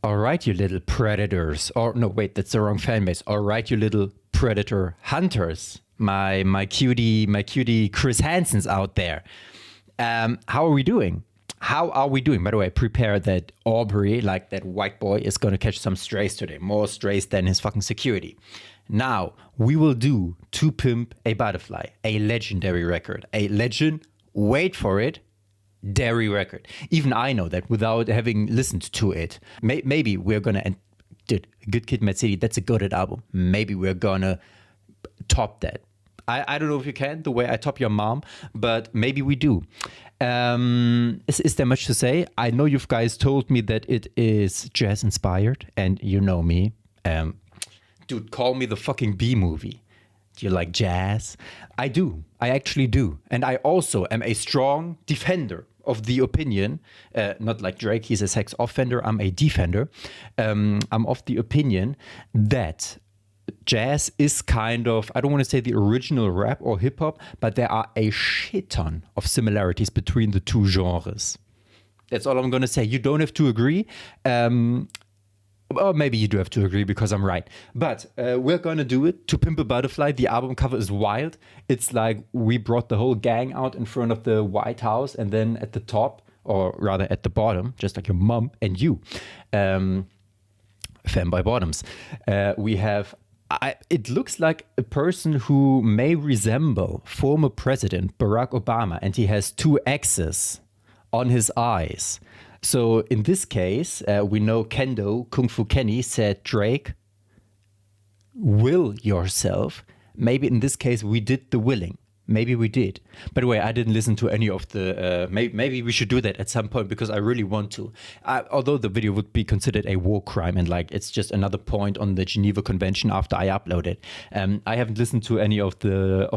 All right, you little predators. Or no, wait, that's the wrong fan base. All right, you little predator hunters. My cutie Chris Hansen's out there. How are we doing? How are we doing? By the way, prepare that Aubrey, like that white boy, is going to catch some strays today. More strays than his fucking security. Now, we will do To Pimp a Butterfly, a legendary record. A legend, wait for it, dairy record. Even I know that without having listened to it. Maybe we're going to... Dude, Good Kid, m.a.a.d, that's a goated album. Maybe we're going to top that. I don't know if you can, the way I top your mom, but maybe we do. Is there much to say? I know you guys told me that it is jazz inspired, and you know me. Dude, call me the fucking B movie. Do you like jazz? I do. I actually do. And I also am a strong defender of the opinion, not like Drake, he's a sex offender, I'm a defender. I'm of the opinion that jazz is kind of, I don't want to say the original rap or hip hop, but there are a shit ton of similarities between the two genres. That's all I'm going to say. You don't have to agree. Or maybe you do have to agree because I'm right. But we're going to do it. To Pimp a Butterfly, the album cover is wild. It's like we brought the whole gang out in front of the White House, and then at the top, or rather at the bottom, just like your mom and you, fan by bottoms, we have... it looks like a person who may resemble former President Barack Obama, and he has two X's on his eyes. So in this case, we know Kendo, Kung Fu Kenny, said, Drake, will yourself. Maybe in this case, we did the willing. Maybe we did. By the way, I didn't listen to any of the... maybe we should do that at some point because I really want to. Although the video would be considered a war crime and like it's just another point on the Geneva Convention after I upload it. I haven't listened to any of the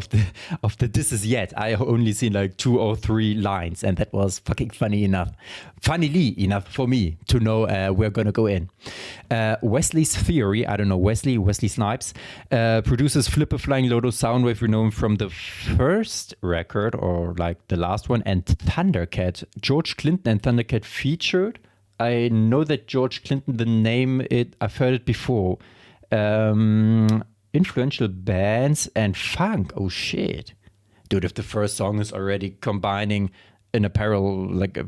disses yet. I only seen like 2 or 3 lines, and that was fucking funnily enough for me to know we're gonna go in. Wesley's Theory, I don't know, Wesley Snipes, produces Flip a Flying Loto Soundwave, we know him from the first record or like the last one, and Thundercat. George Clinton and Thundercat featured. I know that George Clinton, the name, I've heard it before. Influential bands and funk. Oh shit. Dude, if the first song is already combining an apparel, like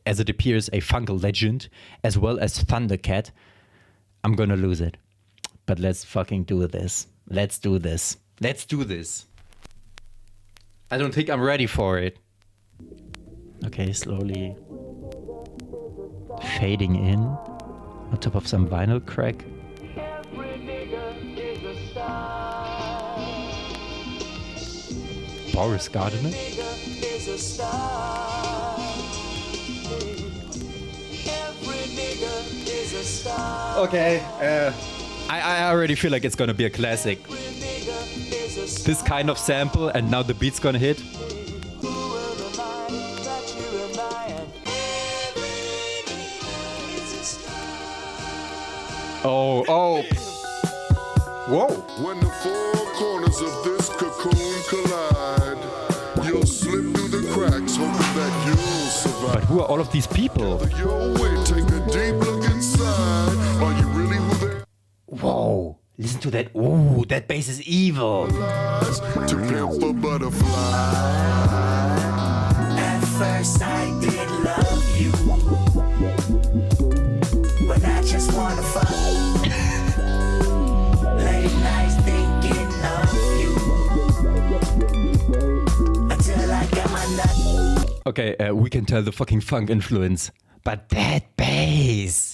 as it appears, a funk legend as well as Thundercat, I'm gonna lose it. But let's fucking do this. Let's do this. I don't think I'm ready for it. Okay, slowly fading in on top of some vinyl crack. Boris Gardner. Okay, I already feel like it's gonna be a classic. This kind of sample, and now the beat's gonna hit. Oh. Whoa. When the 4 corners of this cocoon collide, you'll slip through the cracks, hoping that you'll survive. But who are all of these people? Your way, take a deep look inside. Are you really who they? Whoa. Listen to that. Ooh, that bass is evil. To pimp a butterfly. At first I did love you, but I just wanna fuck. Late nights thinking of you until I get my nut. Okay, we can tell the fucking funk influence. But that bass.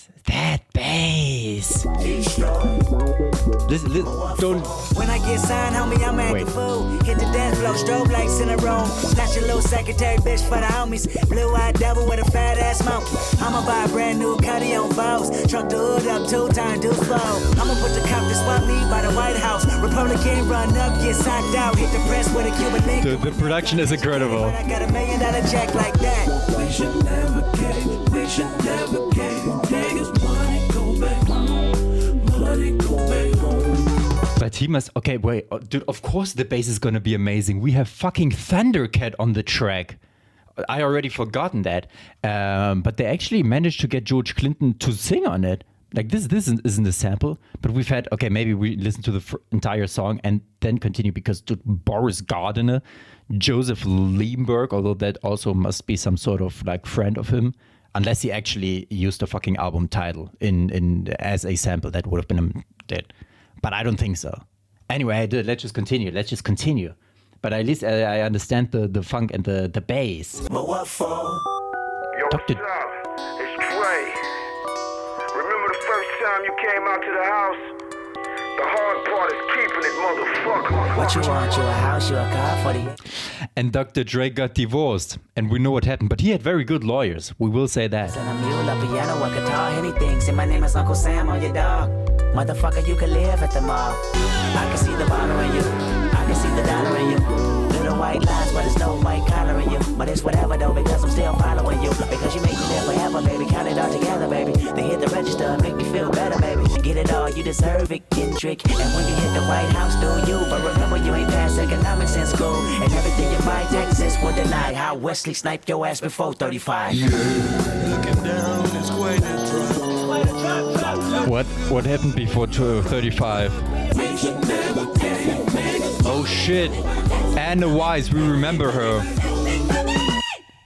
Listen, don't. When I get signed, homie, I'm acting fool. Hit the dance floor, strobe lights in the room. Snatch your little secretary bitch for the homies. Blue-eyed devil with a fat ass monkey. I'ma buy a brand new Cuddy on Vows. Truck the hood up 2 times, do slow. I'ma put the cop to swap me by the White House. Republican run up, get socked out. Hit the press with a Cuban link. The production is incredible. I got $1 million check like that. We should never give. Niggas, money go back home. Money go back home. But he must... Okay, wait. Dude, of course the bass is gonna be amazing. We have fucking Thundercat on the track. I already forgotten that. But they actually managed to get George Clinton to sing on it. Like this isn't a sample, but we've had, okay, maybe we listen to the entire song and then continue because dude, Boris Gardiner, Joseph Liemberg, although that also must be some sort of like friend of him, unless he actually used the fucking album title in as a sample, that would have been dead. But I don't think so. Anyway, let's just continue. But at least I understand the funk and the bass. But what for? Yo, Dr. what's up? It's Trey. Remember the first time you came out to the house? The hard part is keeping it, motherfucker. What you want? You a house? You a car for the... And Dr. Dre got divorced, and we know what happened. But he had very good lawyers. We will say that. And a mule, a piano, a guitar, anything. Say my name is Uncle Sam on your dog. Motherfucker, you can live at the mall. I can see the bottle in you. I can see the dollar in you. Little white lines, but there's no white collar in you. But it's whatever though, because I'm still following you. Because you make me live forever, baby. Count it all together, baby. They hit the register and make me feel better, baby. Get it all, you deserve it, Kendrick. And when you hit the White House, do you? But remember, you ain't passed economics in school. And everything you buy, Texas will deny how Wesley sniped your ass before 35. Looking down is quite a drop. What happened before 35? Oh shit. Anna Wise, we remember her.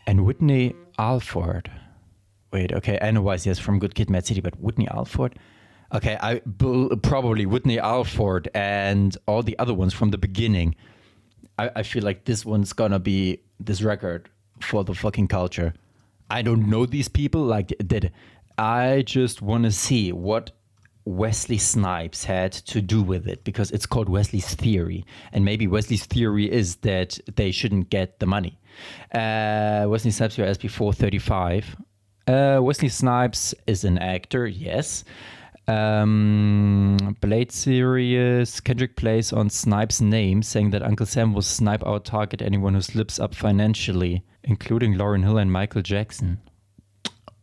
And Whitney Alford. Wait, okay, Anna Wise, yes, from Good Kid, M.a.a.d City, but Whitney Alford? Okay, probably Whitney Alford and all the other ones from the beginning. I feel like this one's gonna be this record for the fucking culture. I don't know these people like that. I just want to see what Wesley Snipes had to do with it, because it's called Wesley's Theory. And maybe Wesley's theory is that they shouldn't get the money. Wesley Snipes, you asked before 35. Wesley Snipes is an actor, yes. Blade series, Kendrick plays on Snipes' name, saying that Uncle Sam will snipe our target anyone who slips up financially, including Lauryn Hill and Michael Jackson.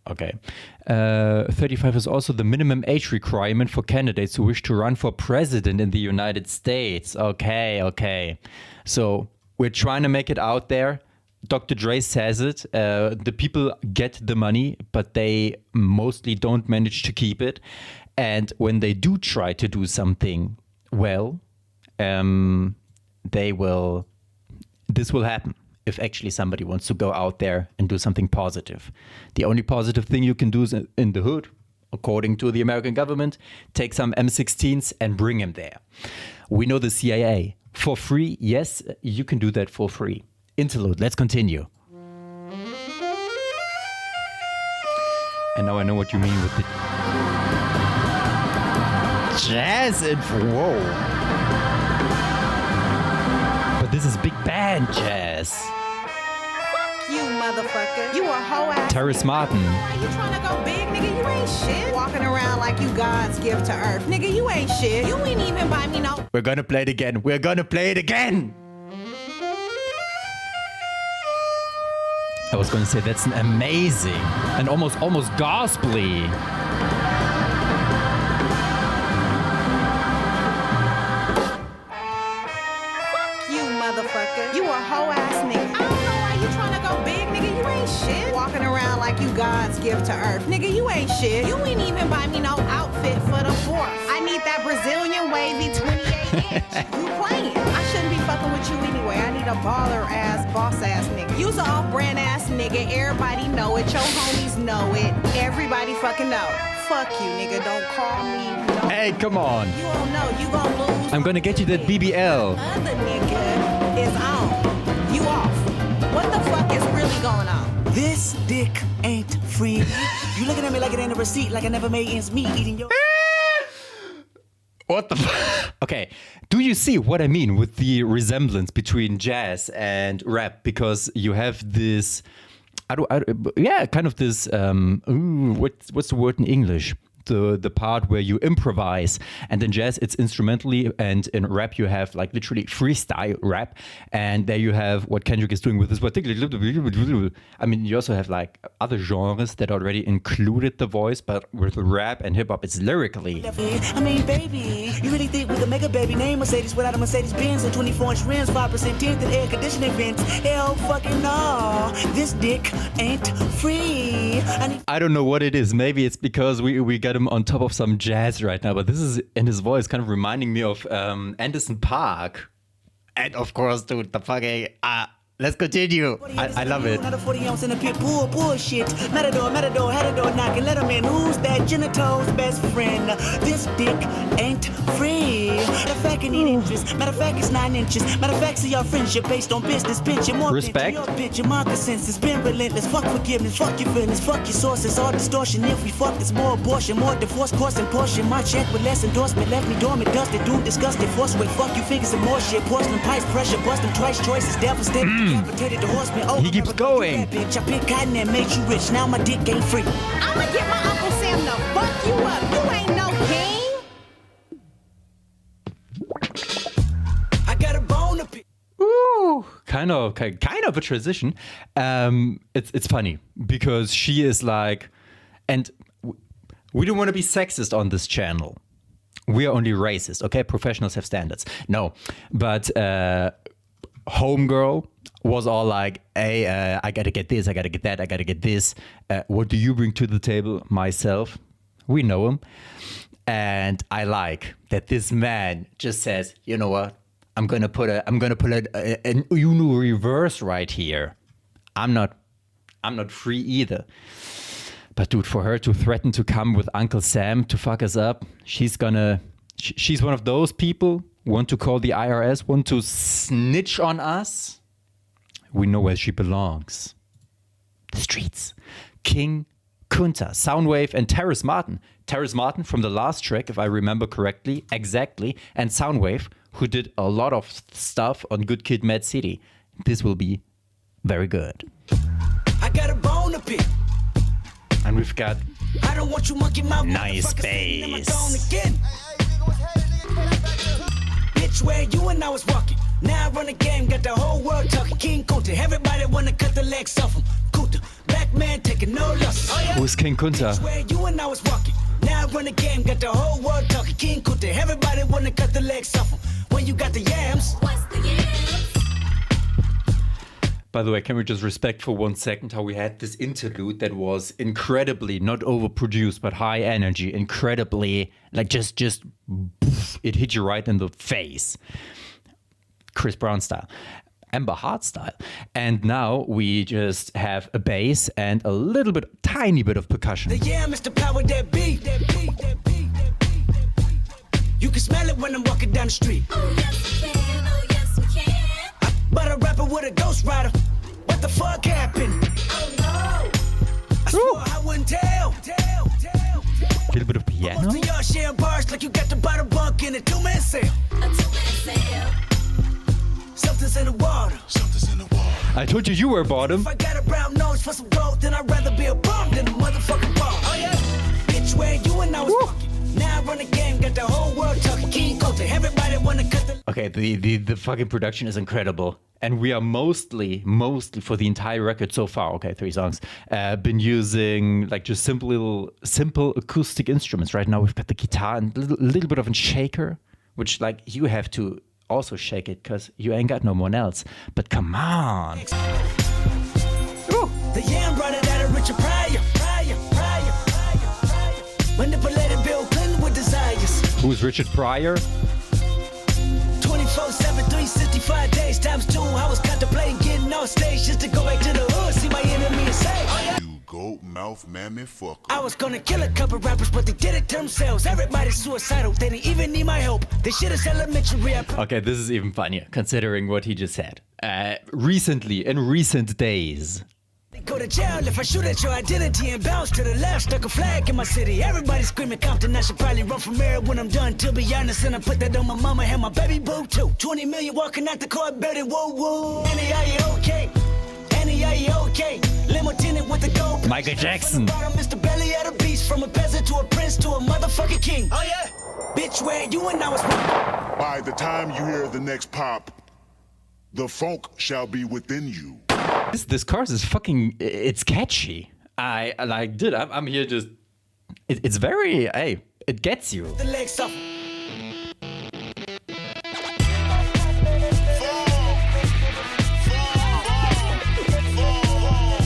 Okay. 35 is also the minimum age requirement for candidates who wish to run for president in the United States. Okay. So we're trying to make it out there. Dr. Dre says it. The people get the money, but they mostly don't manage to keep it. And when they do try to do something, well, this will happen. If actually somebody wants to go out there and do something positive. The only positive thing you can do is in the hood, according to the American government, take some M16s and bring them there. We know the CIA. For free, yes, you can do that for free. Interlude, let's continue. And now I know what you mean with the jazz info. Whoa. But this is big band jazz. You motherfucker. You a hoe ass. Terrace Martin. Why you trying to go big, nigga? You ain't shit. Walking around like you God's gift to earth. Nigga, you ain't shit. You ain't even buy me no. We're gonna play it again. We're gonna play it again. I was gonna say that's an amazing and almost gospel-y. Motherfucker. You a hoe ass nigga. I don't know why you trying to go big, nigga. You ain't shit. Walking around like you God's gift to earth. Nigga, you ain't shit. You ain't even buy me no outfit for the 4th. I need that Brazilian wavy 28-inch. You playing. I shouldn't be fucking with you anyway. I need a baller ass, boss ass nigga. You's an off-brand ass nigga. Everybody know it. Your homies know it. Everybody fucking know. Fuck you, nigga. Don't call me. No. Hey, come on. You don't know. You gon' lose. I'm gonna get you that BBL. Other nigga is on. You off. What the fuck is really going on? This dick ain't free. You looking at me like it ain't a receipt, like I never made ends meet eating your... What the fuck? Okay, do you see what I mean with the resemblance between jazz and rap? Because you have this, kind of this, what's the word in English? The part where you improvise, and in jazz it's instrumentally, and in rap you have like literally freestyle rap, and there you have what Kendrick is doing with this particular. I mean, you also have like other genres that already included the voice, but with rap and hip hop it's lyrically. I mean, baby, you really think we could make a baby name Mercedes without a Mercedes Benz and 24-inch rims, 5% tint and air conditioning vents? Hell fucking no, this dick ain't free. I don't know what it is. Maybe it's because we got got him on top of some jazz right now, but this is in his voice kind of reminding me of Anderson .Paak. And of course, dude, the fucking let's continue. I love it. Another 40 ounce in a pit bull bullshit. Matador, had a door knocking. Let him in. Who's that? Genito's best friend. This dick ain't free. Matter of fact, it need interest. Matter of fact, it's 9 inches. Matter of fact, see our friendship based on business. Pension, more Respect. Pension, your bitch, your moccasins has been relentless. Fuck forgiveness, fuck your feelings, fuck your sources. All distortion. If we fuck, it's more abortion, more divorce, course and portion. My check with less endorsement left me dormant, dusted, doomed, disgusted, force weight. Fuck you, fingers some more shit. Porcelain pipes, pressure, busting twice, choices, devastated. The horseman, oh, He keeps going. Bitch, I picked cotton and made you rich. Now my dick ain't free. I'ma get my Uncle Sam to fuck you up. You ain't no king. I got a bone to pick. Ooh, kind of a transition. It's funny because she is like, and we don't want to be sexist on this channel. We are only racist, okay? Professionals have standards. No, but homegirl was all like, hey, I gotta get this, I gotta get that, I gotta get this. What do you bring to the table? Myself. We know him. And I like that this man just says, you know what? I'm gonna put an Uno reverse right here. I'm not free either. But dude, for her to threaten to come with Uncle Sam to fuck us up, she's one of those people want to call the IRS, want to snitch on us. We know where she belongs. The streets. King Kunta, Soundwave, and Terrace Martin. Terrace Martin from the last track, if I remember correctly, exactly, and Soundwave, who did a lot of stuff on Good Kid, m.a.a.d. This will be very good. I got a bone to pick. And we've got I don't want you monkey mouth. nice bass. Bitch, where you and I was walking. Now I run a game, got the whole world talking. King Kunta, everybody wanna cut the legs off him. Kunta, black man taking no losses. Who's King Kunta? Bitch, where you and I was walking. Now I run a game, got the whole world talking. King Kunta, everybody wanna cut the legs off him. When you got the yams. What's the yams? By the way, can we just respect for 1 second how we had this interlude that was incredibly not overproduced but high energy, incredibly like just poof, it hit you right in the face. Chris Brown style, m.a.a.d style. And now we just have a bass and a little bit, tiny bit of percussion. The yam is the power that be. You can smell it when I'm walking down the street. Oh yes we can, oh yes we can. But a rapper with a ghost rider. What the fuck happened? Oh no. I swore I wouldn't tell. A little bit of piano. Most of y'all share bars like you got the bottom bunk in a 2-man sale. A 2-man sale. Something's in the water. I told you were bottom. If I got a brown nose for some gold, then I'd rather be a bum than a motherfucking bum. Oh yeah. Bitch, where you and I was walking. Now I run a game, got the whole world talking. King Kunta, everybody wanna cut the. Okay, the fucking production is incredible. And we are mostly for the entire record so far, okay, 3 songs, been using like just simple acoustic instruments. Right now we've got the guitar and a little bit of a shaker, which like you have to also shake it because you ain't got no one else. But come on. The yam brought it out of Richard Pryor. Manipulated Bill Clinton with desires. Who's Richard Pryor? 24/7, 365 days times 2. I was contemplating getting off stage just to go back to the hood, see my enemy and say, You goat mouth mammy fucker. I was gonna kill a couple rappers, but they did it to themselves. Everybody's suicidal, they didn't even need my help. This shit is elementary. Okay, this is even funnier considering what he just said. Recently, in recent days. Go to jail if I shoot at your identity and bounce to the left. Stuck a flag in my city. Everybody screaming Compton. I should probably run from here when I'm done. To be honest, and I put that on my mama and my baby boo too. 20 million walking out the court building. Whoa, whoa. Annie, are you okay? Annie, are you okay? Limo tinted with the gold. Michael Jackson. Mr. Belly at a beast. From a peasant to a prince to a motherfucking king. Oh yeah. Bitch, where you and I was. By the time you hear the next pop, the funk shall be within you. This chorus is fucking, it's catchy. I like, dude, I'm here just, it's very, hey, it gets you. The legs off.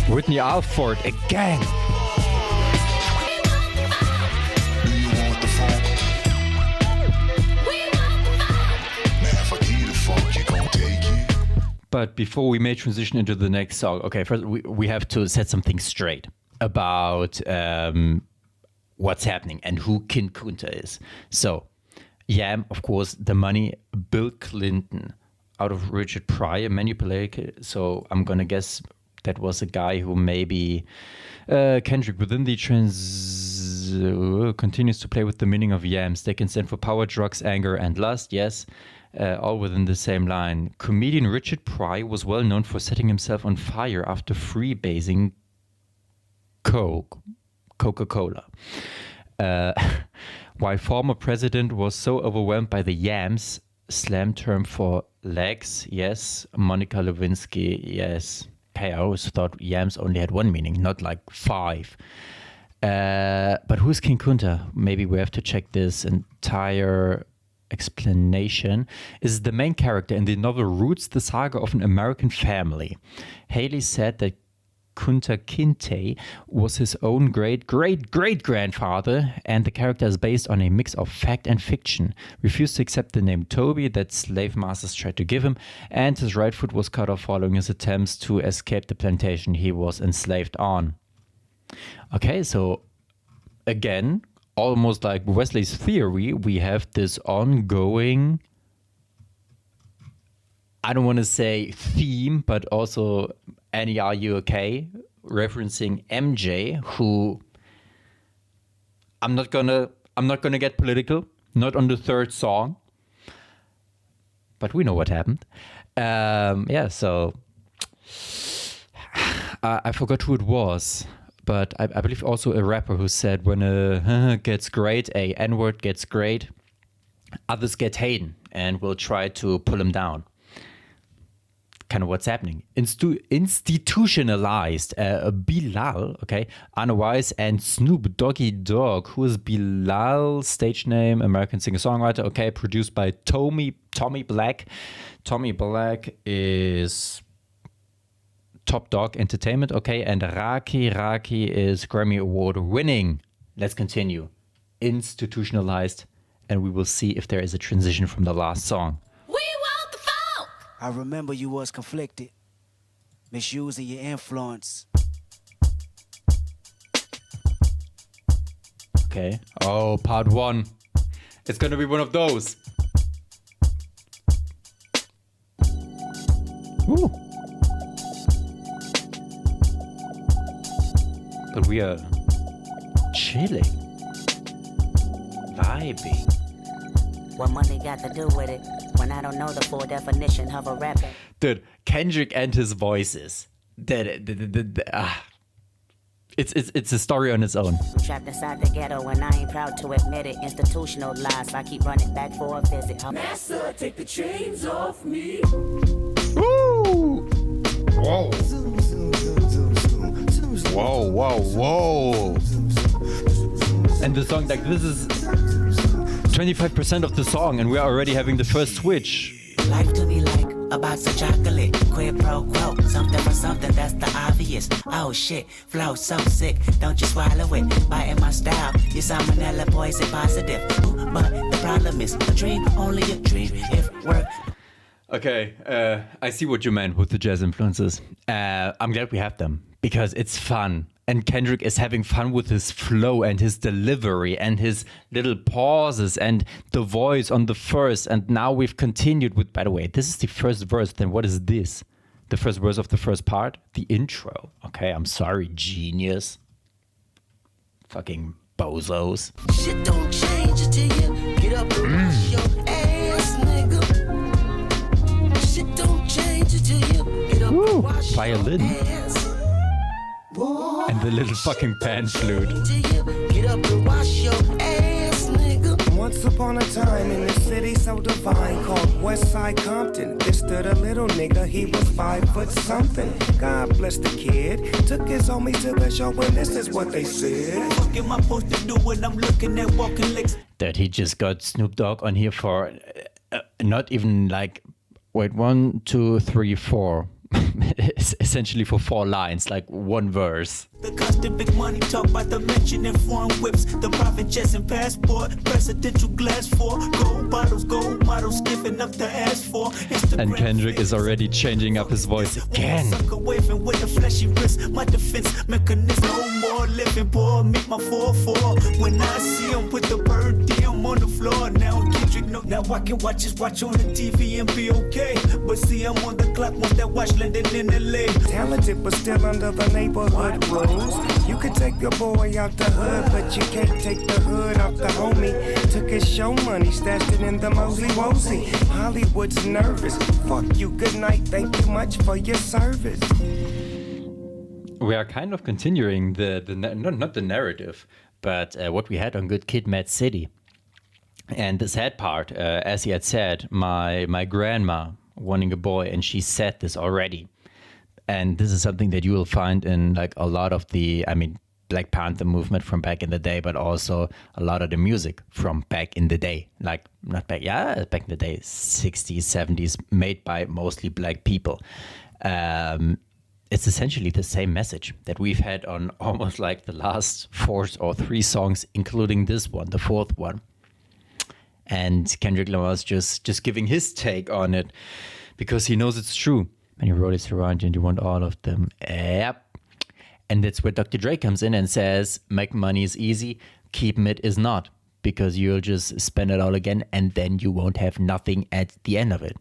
Whitney Alford again. But before we may transition into the next song, okay, first we have to set something straight about what's happening and who King Kunta is. So, Yam, of course, the money, Bill Clinton, out of Richard Pryor, manipulated. So I'm going to guess that was a guy who maybe Kendrick within the continues to play with the meaning of yams. They can stand for power, drugs, anger, and lust. Yes, all within the same line. Comedian Richard Pryor was well known for setting himself on fire after freebasing Coca-Cola. While former president was so overwhelmed by the yams, slang term for legs, yes. Monica Lewinsky, yes. Hey, I always thought yams only had one meaning, not like 5. But who's King Kunta? Maybe we have to check this entire explanation. Is the main character in the novel Roots, the saga of an American family. Haley said that Kunta Kinte was his own great-great-great-grandfather, and the character is based on a mix of fact and fiction. Refused to accept the name Toby that slave masters tried to give him, and his right foot was cut off following his attempts to escape the plantation he was enslaved on. Okay, so again, almost like Wesley's theory, we have this ongoing, I don't want to say theme, but also Annie, are you okay? Referencing MJ, who I'm not gonna get political, not on the third song, but we know what happened. So I forgot who it was, but I believe also a rapper who said when a gets great, a N-word gets great, others get hating and will try to pull him down. Kind of what's happening. Institutionalized Bilal, okay, Anna Wise and Snoop Doggy Dogg. Who is Bilal? Stage name, American singer-songwriter, okay, produced by Tommy Black. Tommy Black is Top Dog Entertainment, okay, and Raki is Grammy Award winning. Let's continue. Institutionalized, and we will see if there is a transition from the last song. I remember you was conflicted, misusing your influence. Okay. Oh, part 1. It's gonna be one of those. Ooh. But we are chilling, vibing. What money got to do with it? When I don't know the full definition of a rapper. Dude, Kendrick and his voices. It's a story on its own. I'm trapped inside the ghetto and I ain't proud to admit it. Institutional lies, I keep running back for a visit. Master, take the chains off me. Woo! Whoa. Whoa. And the song, like, this is 25% of the song, and we're already having the first switch. Life to be like a box of chocolate, quid pro quo, something for something, that's the obvious. Oh shit, flow so sick, don't you swallow it, biting my style, your salmonella poison positive. But the problem is, a dream, only a dream, if work. Okay, I see what you meant with the jazz influences. I'm glad we have them, because it's fun. And Kendrick is having fun with his flow and his delivery and his little pauses and the voice on the first. And now we've continued with, by the way, this is the first verse. Then what is this? The first verse of the first part? The intro. Okay, I'm sorry, genius. Fucking bozos. Shit don't change until you get up and wash your ass, nigga. Shit don't change until you get up and wash violin. your ass. And the little fucking pan flute. Get up and wash your ass, nigga. Once upon a time in a city so divine called Westside Compton, there stood a little nigga, he was 5 foot something. God bless the kid, took his homies to the show and this is what they said. What am I supposed to do when I'm looking at walking licks? That he just got Snoop Dogg on here for not even like, wait, 1, 2, 3, 4. essentially for 4 lines, like one verse. The constant big money talk about the mention and foreign whips, the private jets and passport, presidential glass for gold bottles, gold models, giving up the ass for. And Kendrick is already changing up his voice again. With the fleshy wrist, my defense mechanism, no more living, boy, meet my 4-4. When I see him put the bird DM on the floor, now Kendrick no. Now I can watch on the TV and be okay, but see I'm on the clock once that watch landing in LA. Talented but still under the neighborhood rules. You can take your boy out the hood, but you can't take the hood off the homie. Took his show money, stashed it in the mosey wosey. Hollywood's nervous. Fuck you, good night, thank you much for your service. We are kind of continuing not the narrative, but what we had on Good Kid, Mad City. And the sad part, as he had said, my grandma wanting a boy, and she said this already. And this is something that you will find in like a lot of the, Black Panther movement from back in the day, but also a lot of the music from back in the day. Like, back in the day, 60s, 70s, made by mostly black people. It's essentially the same message that we've had on almost like the last 4 or 3 songs, including this one, the 4th one. And Kendrick Lamar is just giving his take on it because he knows it's true. And you roll it around and you want all of them. Yep. And that's where Dr. Dre comes in and says, make money is easy, keeping it is not. Because you'll just spend it all again and then you won't have nothing at the end of it.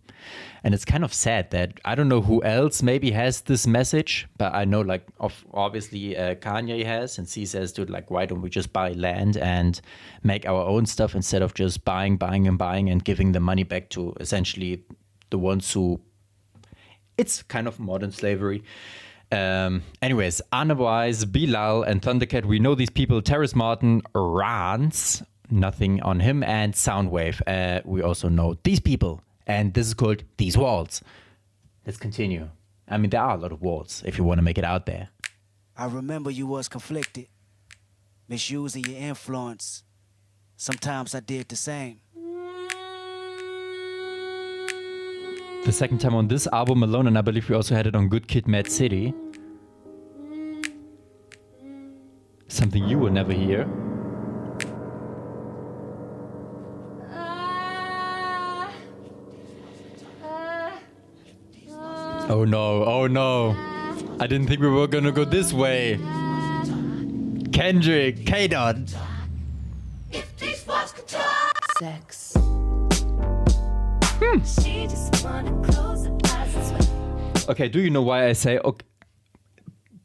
And it's kind of sad that I don't know who else maybe has this message, but I know like obviously Kanye has, and he says, dude, like, why don't we just buy land and make our own stuff instead of just buying and giving the money back to essentially the ones who, it's kind of modern slavery. Anyways, Anawise, Bilal, and Thundercat, we know these people. Terrace Martin, Rance, nothing on him, and Soundwave. We also know these people, and this is called These Walls. Let's continue. There are a lot of walls if you want to make it out there. I remember you was conflicted, misusing your influence. Sometimes I did the same. The second time on this album alone, and I believe we also had it on Good Kid, Mad City. Something you will never hear. Oh no. I didn't think we were gonna go this way. Kendrick, K-Dot. Sex. She just wanna close her eyes and sweat. Okay, do you know why I say, okay,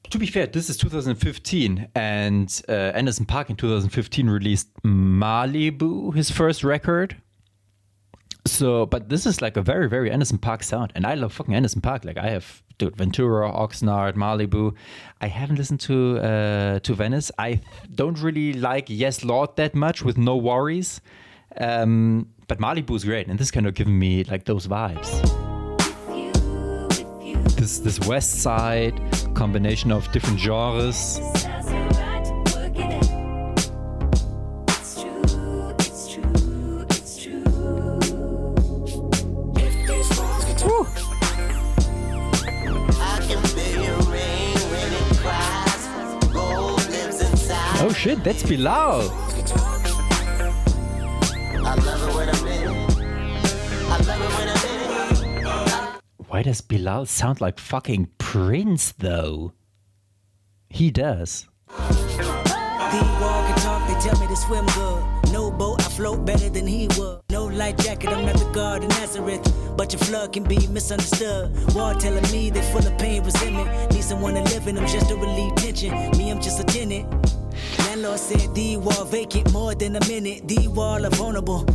to be fair, this is 2015, and Anderson .Paak in 2015 released Malibu, his first record. So, but this is like a very, very Anderson .Paak sound, and I love fucking Anderson .Paak. Like, I have, dude, Ventura, Oxnard, Malibu. I haven't listened to Venice. I don't really like Yes Lord that much with No Worries. But Malibu is great, and this kind of giving me like those vibes. This West Side combination of different genres. Oh shit, that's Bilal. Why does Bilal sound like fucking Prince though? He does. They walk and talk, they tell me to swim good. No boat, I float better than he would. No life jacket, I'm not the God of Nazareth. But your flood can be misunderstood. Wall telling me they full of pain, resentment. Need someone to live in them just to relieve tension. Me, I'm just a tenant. Landlord said the wall vacant more than a minute. The wall are vulnerable.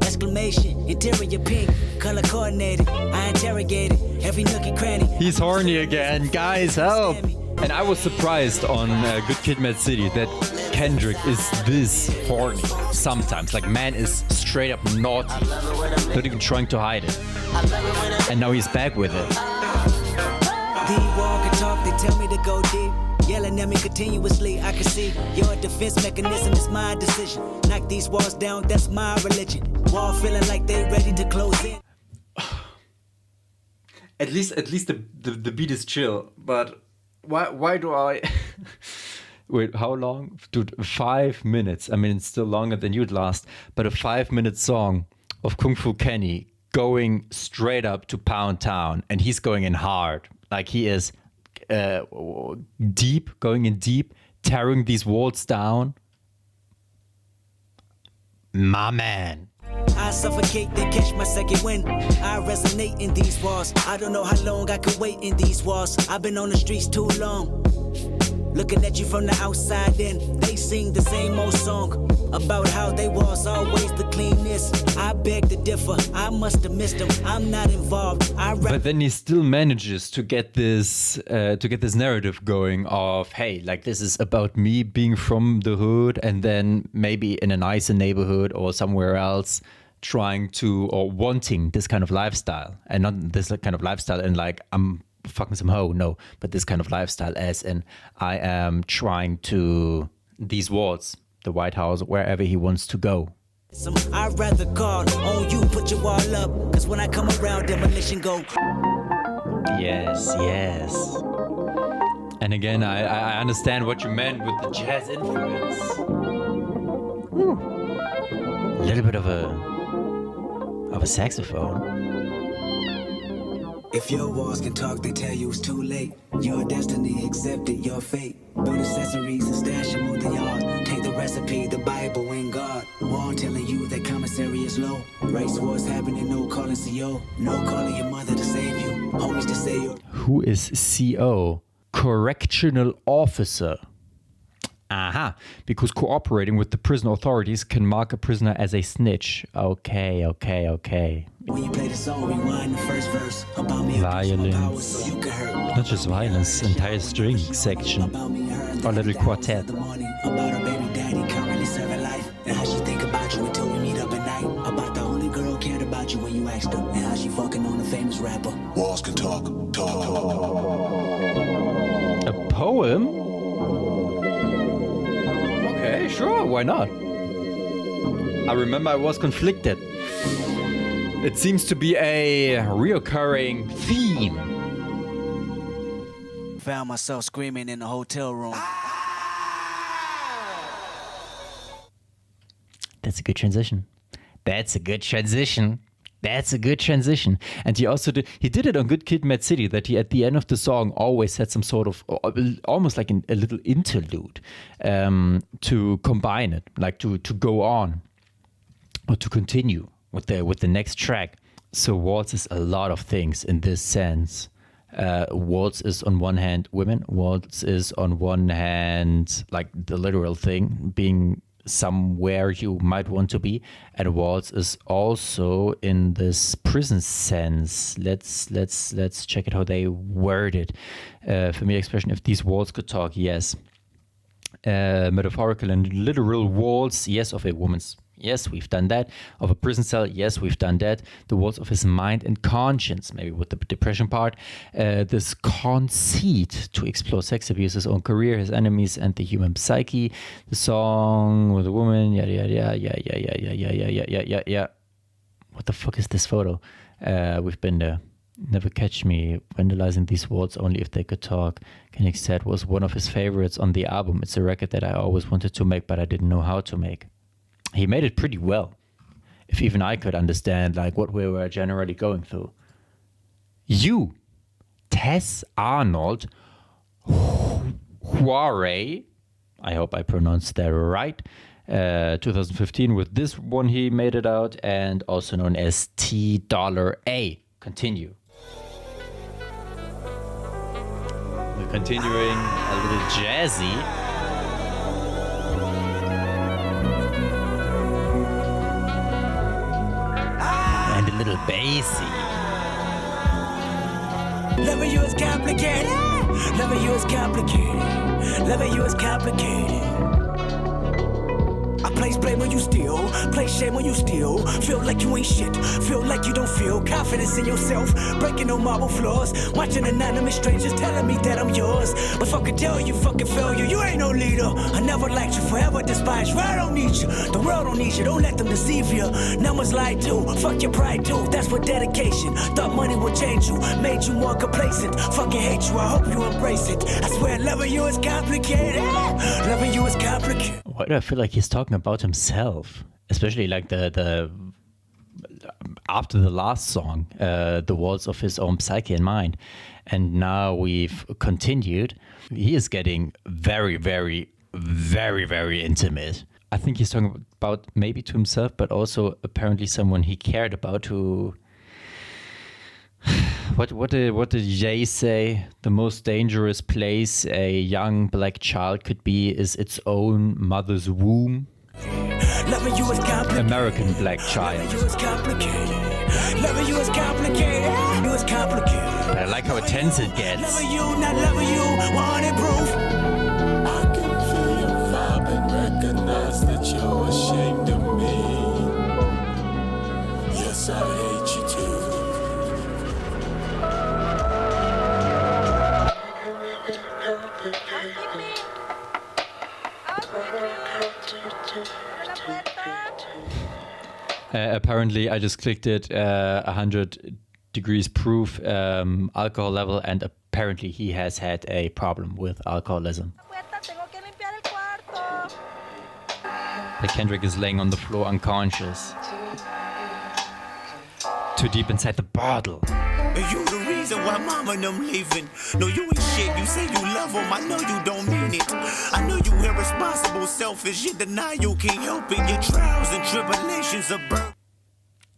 Exclamation, interior pink, color coordinated. I interrogated every nook and cranny. He's horny again, guys, help! And I was surprised on Good Kid, Mad City that Kendrick is this horny sometimes. Like, man is straight up naughty, not even trying to hide it. And now he's back with it. The walk and talk, they tell me to go deep. Yelling at me continuously, I can see your defense mechanism is my decision. Knock these walls down, that's my religion. Wall feeling like they ready to close in. At least the beat is chill. But why do I? Wait, how long? Dude, 5 minutes. I mean, it's still longer than you'd last. But a 5-minute song of Kung Fu Kenny going straight up to Pound Town, and he's going in hard. Like he is deep, going in deep, tearing these walls down. My man. I suffocate, then catch my second wind. I resonate in these walls. I don't know how long I could wait in these walls. I've been on the streets too long. Looking at you from the outside in, they sing the same old song about how they was always the cleanest. I beg to differ, I must have missed them. I'm not involved. But then he still manages to get this narrative going of, hey, like this is about me being from the hood, and then maybe in a nicer neighborhood or somewhere else trying to or wanting this kind of lifestyle, and not this kind of lifestyle and like I'm fucking some hoe, no, but this kind of lifestyle as in I am trying to these walls, the White House, wherever he wants to go. I'd rather call on you, put your wall up, cause when I come around, demolition go. Yes. And again, I understand what you meant with the jazz influence. A little bit of a saxophone. If your walls can talk, they tell you it's too late. Your destiny accepted, your fate. Build accessories and stash them on the yard. Take the recipe, the Bible and God. Wall telling you that commissary is low. Race wars happening, no calling CO. No calling your mother to save you. Homies to say you. Who is CO? Correctional officer. Aha, because cooperating with the prison authorities can mark a prisoner as a snitch. Okay. When you play the song, rewind the first verse. About me, violence. so you can hurt. Not just violence, entire string section. Or little quartet. About her baby daddy currently serving life. And how she think about you until we meet up at night. About the only girl cared about you when you asked her. And how she fucking on a famous rapper. Walls can talk. A poem? Okay, sure, why not? I remember I was conflicted. It seems to be a reoccurring theme. Found myself screaming in the hotel room. That's a good transition. And he also did it on Good Kid, Mad City, that he at the end of the song always had some sort of almost like a little interlude to combine it, like to go on or to continue with the next track. So Waltz is a lot of things in this sense. Waltz is on one hand women. Waltz is on one hand like the literal thing, being somewhere you might want to be, and Waltz is also in this prison sense. Let's check it how they word it. For me, expression, if these walls could talk, yes. Metaphorical and literal walls, yes, of a woman's. Yes, we've done that. Of a prison cell, yes, we've done that. The walls of his mind and conscience, maybe with the depression part. This conceit to explore sex abuse, his own career, his enemies, and the human psyche. The song with a woman, yeah. What the fuck is this photo? We've been there. Never Catch Me, vandalizing these walls only if they could talk. Kendrick said was one of his favorites on the album. It's a record that I always wanted to make, but I didn't know how to make. He made it pretty well. If even I could understand like what we were generally going through. You, Tess Arnold, Huare, I hope I pronounced that right, 2015 with this one he made it out, and also known as T$A. Continue. We're continuing a little jazzy. And a little bassy. Loving you is complicated. Loving you is complicated. Loving you is complicated. I Place blame when you steal, place shame when you steal. Feel like you ain't shit, feel like you don't feel confidence in yourself. Breaking no marble floors, watching anonymous strangers telling me that I'm yours. But fucking tell you, fucking failure, you ain't no leader. I never liked you, forever despise you. I don't need you, the world don't need you. Don't let them deceive you. Numbers lie too, fuck your pride too. That's what dedication. Thought money would change you, made you more complacent. Fucking hate you, I hope you embrace it. I swear loving you is complicated. Loving you is complicated. Why do I feel like he's talking about himself? Especially like the after the last song, the walls of his own psyche and mind. And now we've continued. He is getting very, very, very, very intimate. I think he's talking about maybe to himself, but also apparently someone he cared about who... What did Jay say? The most dangerous place a young black child could be is its own mother's womb. Loving you is complicated. American black child. Loving you is complicated. Loving you is complicated. You is complicated. But I like how tense it gets. Loving you, not loving you, 100 proof. I can feel your vibe and recognize that you're ashamed of me. Yes, I hate you too. Apparently, I just clicked it 100 degrees proof alcohol level, and apparently he has had a problem with alcoholism. The Kendrick is laying on the floor unconscious. Too deep inside the bottle. You the reason why mama and them leaving. No, you ain't shit. You say you love them. I know you don't mean it. I know you irresponsible, selfish. You deny you can't help it. Your trials and tribulations are burnt.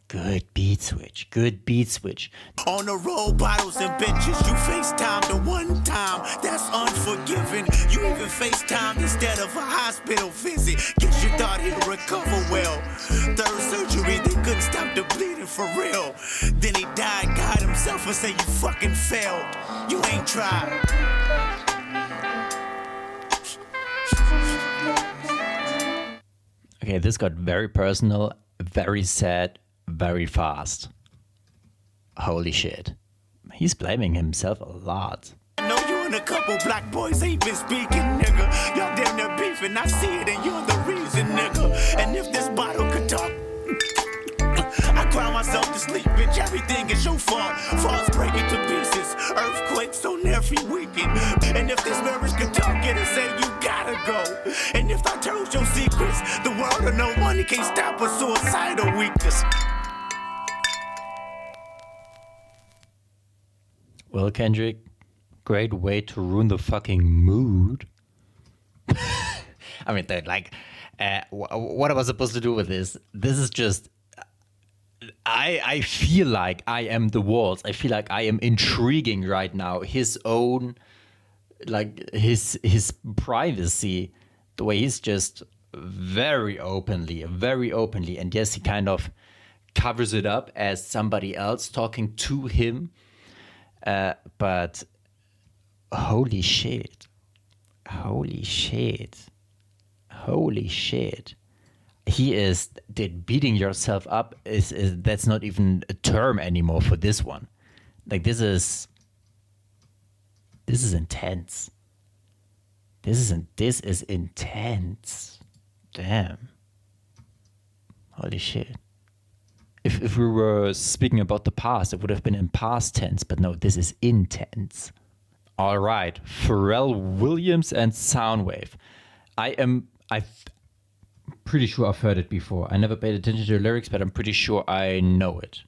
Good beat switch. Good beat switch. On the road, bottles and bitches. You FaceTime the one time. That's unforgiving. You even FaceTime instead of a hospital visit. Guess you thought he'd recover well. Third surgery, they couldn't stop the bleeding for real. Then he died, God himself, and say you fucking failed. You ain't tried. Okay, this got very personal, very sad, very fast. Holy shit. He's blaming himself a lot. I know you and a couple black boys ain't been speaking, nigga. Y'all damn near beefing, I see it, and you're the reason, nigga. And if this bottle could talk, I cry myself to sleep, bitch. Everything is your fault. Falls breaking to pieces. Earthquakes on every weekend. And if this marriage could talk, it'll say you gotta go. And if I told your secrets, the world of no money can't stop a suicidal weakness. Well, Kendrick, great way to ruin the fucking mood. I mean, dude, like, what am I supposed to do with this? This is just... I feel like I am the walls. I feel like I am intriguing right now. His own, like, his privacy, the way he's just very openly, and yes, he kind of covers it up as somebody else talking to him. But holy shit. He is, beating yourself up is that's not even a term anymore for this one. Like, this is intense. This is intense. Damn. Holy shit. If we were speaking about the past, it would have been in past tense, but no, this is intense. All right, Pharrell Williams and Soundwave. I'm pretty sure I've heard it before. I never paid attention to the lyrics, but I'm pretty sure I know it.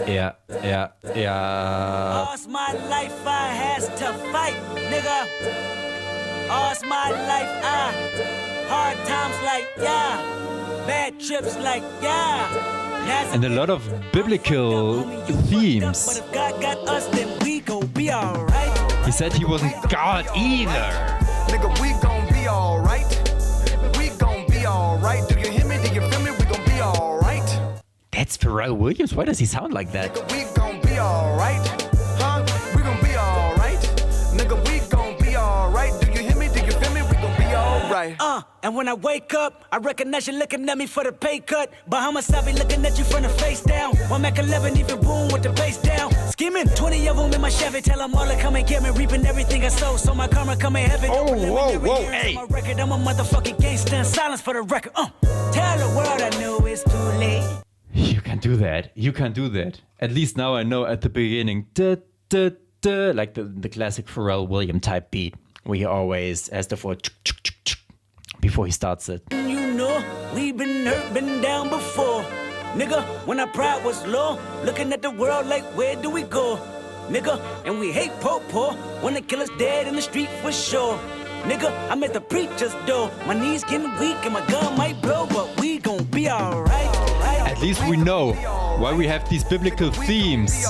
Yeah. All's my life I has to fight, nigga. All's my life hard times like, yeah. Bad trips like, yeah. And a lot of biblical themes. But if God got us, then we gon' be alright. He said he wasn't God either. Nigga, we gon' be alright. We gon' be alright. Do you hear me? Do you feel me? We gon' be alright. That's Pharrell Williams? Why does he sound like that? Nigga, we gon' be alright. Huh? We gon' be alright. Nigga, we gon' be alright. Do you hear me? Do you feel me? We gon' be alright. And when I wake up, I recognize you looking at me for the pay cut. Bahamas, I be looking at you from the face down. One Mac 11, even boom with the bass down. Skimming, 20 of them in my Chevy. Tell them all to come and get me, reaping everything I sow. So my karma come in heaven. Oh, whoa, hey. My record, I'm a motherfucking gangster. Silence for the record. Tell the world I know it's too late. You can do that. You can do that. At least now I know at the beginning, da, da, da, like the classic Pharrell Williams type beat. We always has the for before he starts it. You know, we been hurt, been down before. Nigga, when our pride was low, looking at the world like, where do we go? Nigga, and we hate po-po, wanna kill us dead in the street for sure. Nigga, I'm at the preacher's door. My knees getting weak and my gun might blow, but we gon' be alright. At least we know why we have these biblical themes.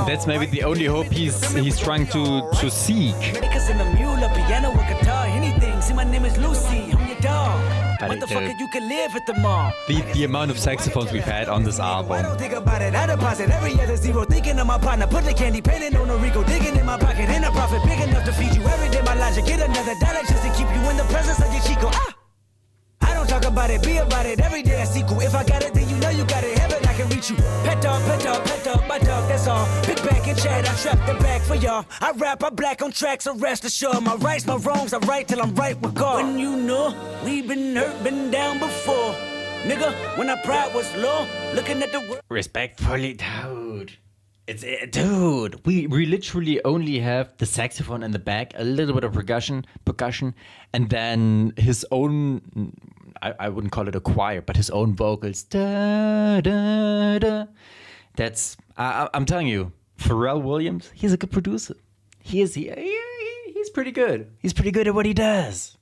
That's maybe the only hope he's trying to seek. Niggas in the mule, a piano, a guitar, anything. See, my name is Lucy, I'm your dog. But Motherfucker, you can live at the mall. The amount of saxophones we've had on this I album. don't think about it, I deposit every other zero. Thinking of my partner, put the candy painting on a Rico. Digging in my pocket, in a profit big enough to feed you every day. My logic, get another dollar just to keep you in the presence of your Chico. I don't talk about it, be about it every day. I sequel. If I got it, then you know you got it. Heaven, I can reach you. Pet dog, my dog, that's all. Big back and chat, I trap the back for y'all. I rap, I black on tracks, so rest assured. My rights, my wrongs, I right till I'm right with God. When you know, we been hurt, been down before. Nigga, when our pride was low, looking at the world. Respectfully, dude. Dude, we literally only have the saxophone in the back, a little bit of percussion, and then his own, I wouldn't call it a choir, but his own vocals. Da, da, da. That's, I'm telling you, Pharrell Williams, he's a good producer. He's pretty good. He's pretty good at what he does.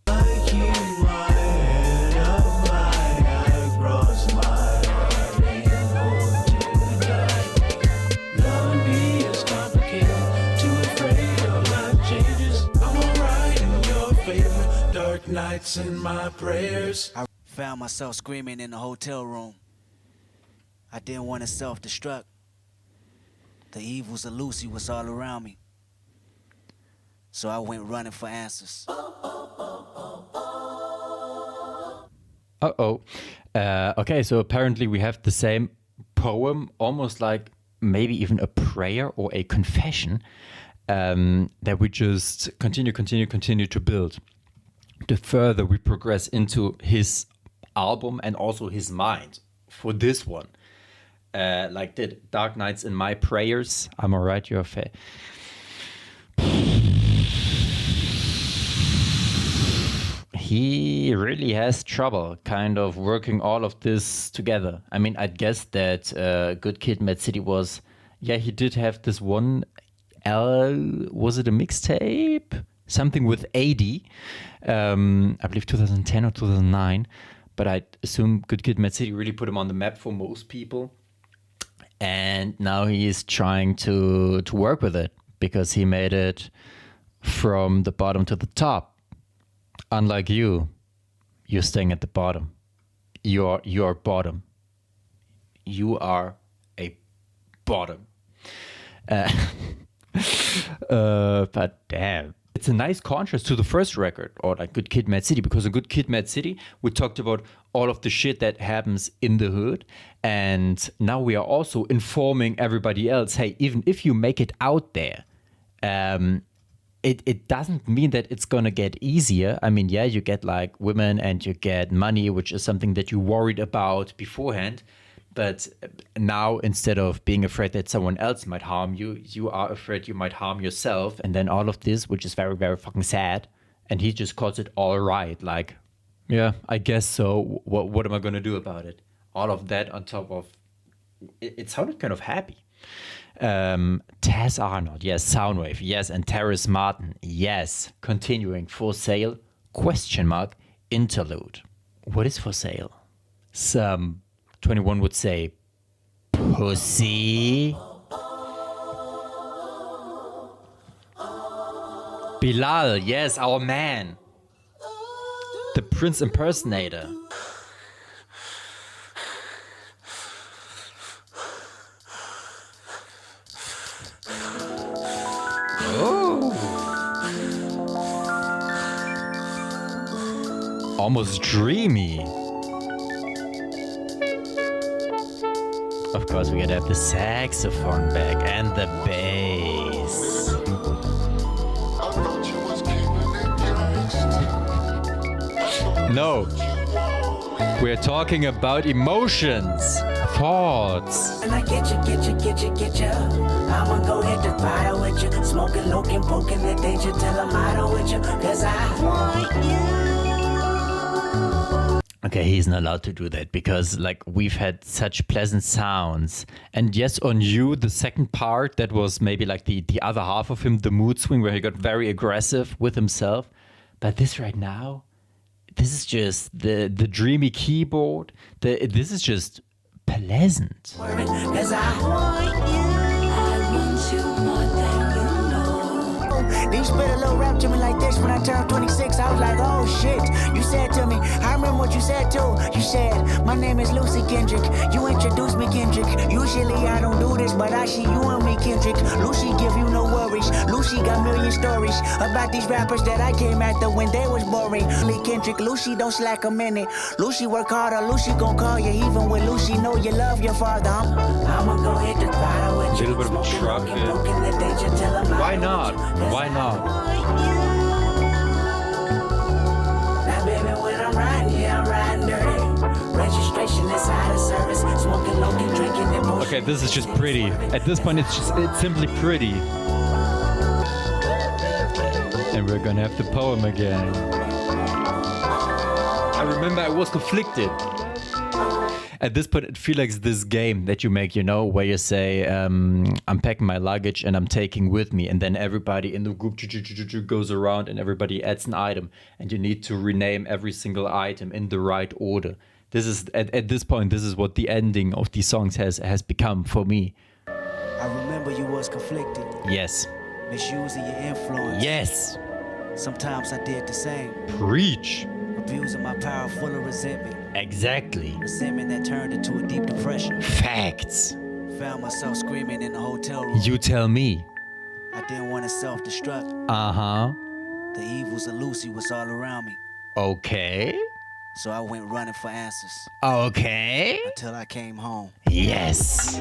Nights in my prayers. I found myself screaming in the hotel room. I didn't want to self-destruct. The evils of Lucy was all around me. So I went running for answers. Okay, so apparently we have the same poem, almost like maybe even a prayer or a confession, that we just continue to build. The further we progress into his album and also his mind for this one. Like the Dark Nights in My Prayers, I'm alright, you're fair. He really has trouble kind of working all of this together. I mean, I'd guess that Good Kid, m.a.a.d City was, he did have this one, was it a mixtape? Something with m.a.a.d, I believe 2010 or 2009, but I assume Good Kid, m.a.a.d City really put him on the map for most people. And now he is trying to work with it because he made it from the bottom to the top. Unlike you're staying at the bottom. You're bottom. You are a bottom. But damn. It's a nice contrast to the first record, or like Good Kid, m.a.a.d City, because in Good Kid, m.a.a.d City, we talked about all of the shit that happens in the hood. And now we are also informing everybody else, hey, even if you make it out there, it doesn't mean that it's going to get easier. I mean, you get like women and you get money, which is something that you worried about beforehand. But now, instead of being afraid that someone else might harm you, you are afraid you might harm yourself. And then all of this, which is very, very fucking sad. And he just calls it all right. Like, yeah, I guess so. What am I going to do about it? All of that on top of... It sounded kind of happy. Taz Arnold, yes. Soundwave, yes. And Terrace Martin, yes. Continuing, For Sale, ? Interlude. What is for sale? Some... 21 would say, pussy. Bilal, yes, our man. The Prince impersonator. Oh. almost dreamy. Of course, we gotta have the saxophone back and the bass. I thought you was keeping it gangsta. No, we're talking about emotions, thoughts. And I get you. I'ma go hit the fire with you. Smoking, looking, poking the danger till I'm out with you. Cause I want you. Okay, he's not allowed to do that because like we've had such pleasant sounds. And yes, on You, the second part, that was maybe like the other half of him, the mood swing where he got very aggressive with himself. But this right now, this is just the dreamy keyboard. This is just pleasant. Cause I want you. I want you more than you know. Then you spit a little rap to me like this when I turned 26. I was like, oh shit. You said to me, I remember what you said too. You said, my name is Lucy Kendrick. You introduced me, Kendrick. Usually I don't do this, but I see you and me, Kendrick. Lucy give you no worries. Lucy got million stories about these rappers that I came after when they was boring. Lee Kendrick, Lucy don't slack a minute. Lucy work harder. Lucy gon' call you even when Lucy know you love your father. I'ma go hit the throttle with you. Little bit of a truck here. Why not? Why not? Now, baby, when I'm riding, yeah, I'm riding dirty. Registration inside of service. Smoking, looking, drinking, and bullshit. Okay, this is just pretty. At this point, it's simply pretty. And we're gonna have the poem again. I remember I was conflicted. At this point, it feels like this game that you make, you know, where you say, I'm packing my luggage and I'm taking with me. And then everybody in the group goes around and everybody adds an item. And you need to rename every single item in the right order. This is, at this point, this is what the ending of these songs has become for me. I remember you was conflicted. Yes. Misusing your influence. Yes. Sometimes I did the same. Preach. Abusing my power full of resentment. Exactly. Resentment that turned into a deep depression. Facts. Found myself screaming in the hotel room. You tell me. I didn't want to self-destruct. Uh-huh. The evils of Lucy was all around me. Okay. So I went running for answers. Okay. Until I came home. Yes.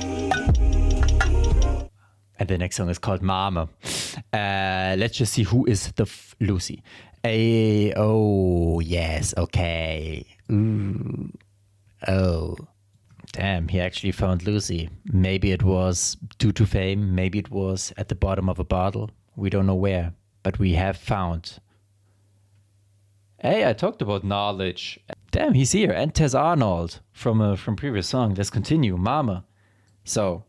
And the next song is called Mama. Let's just see who is the Lucy. Oh, yes, okay. Ooh. Oh. Damn, he actually found Lucy. Maybe it was due to fame. Maybe it was at the bottom of a bottle. We don't know where, but we have found. Hey, I talked about knowledge. Damn, he's here. And Tess Arnold from previous song. Let's continue. Mama. So,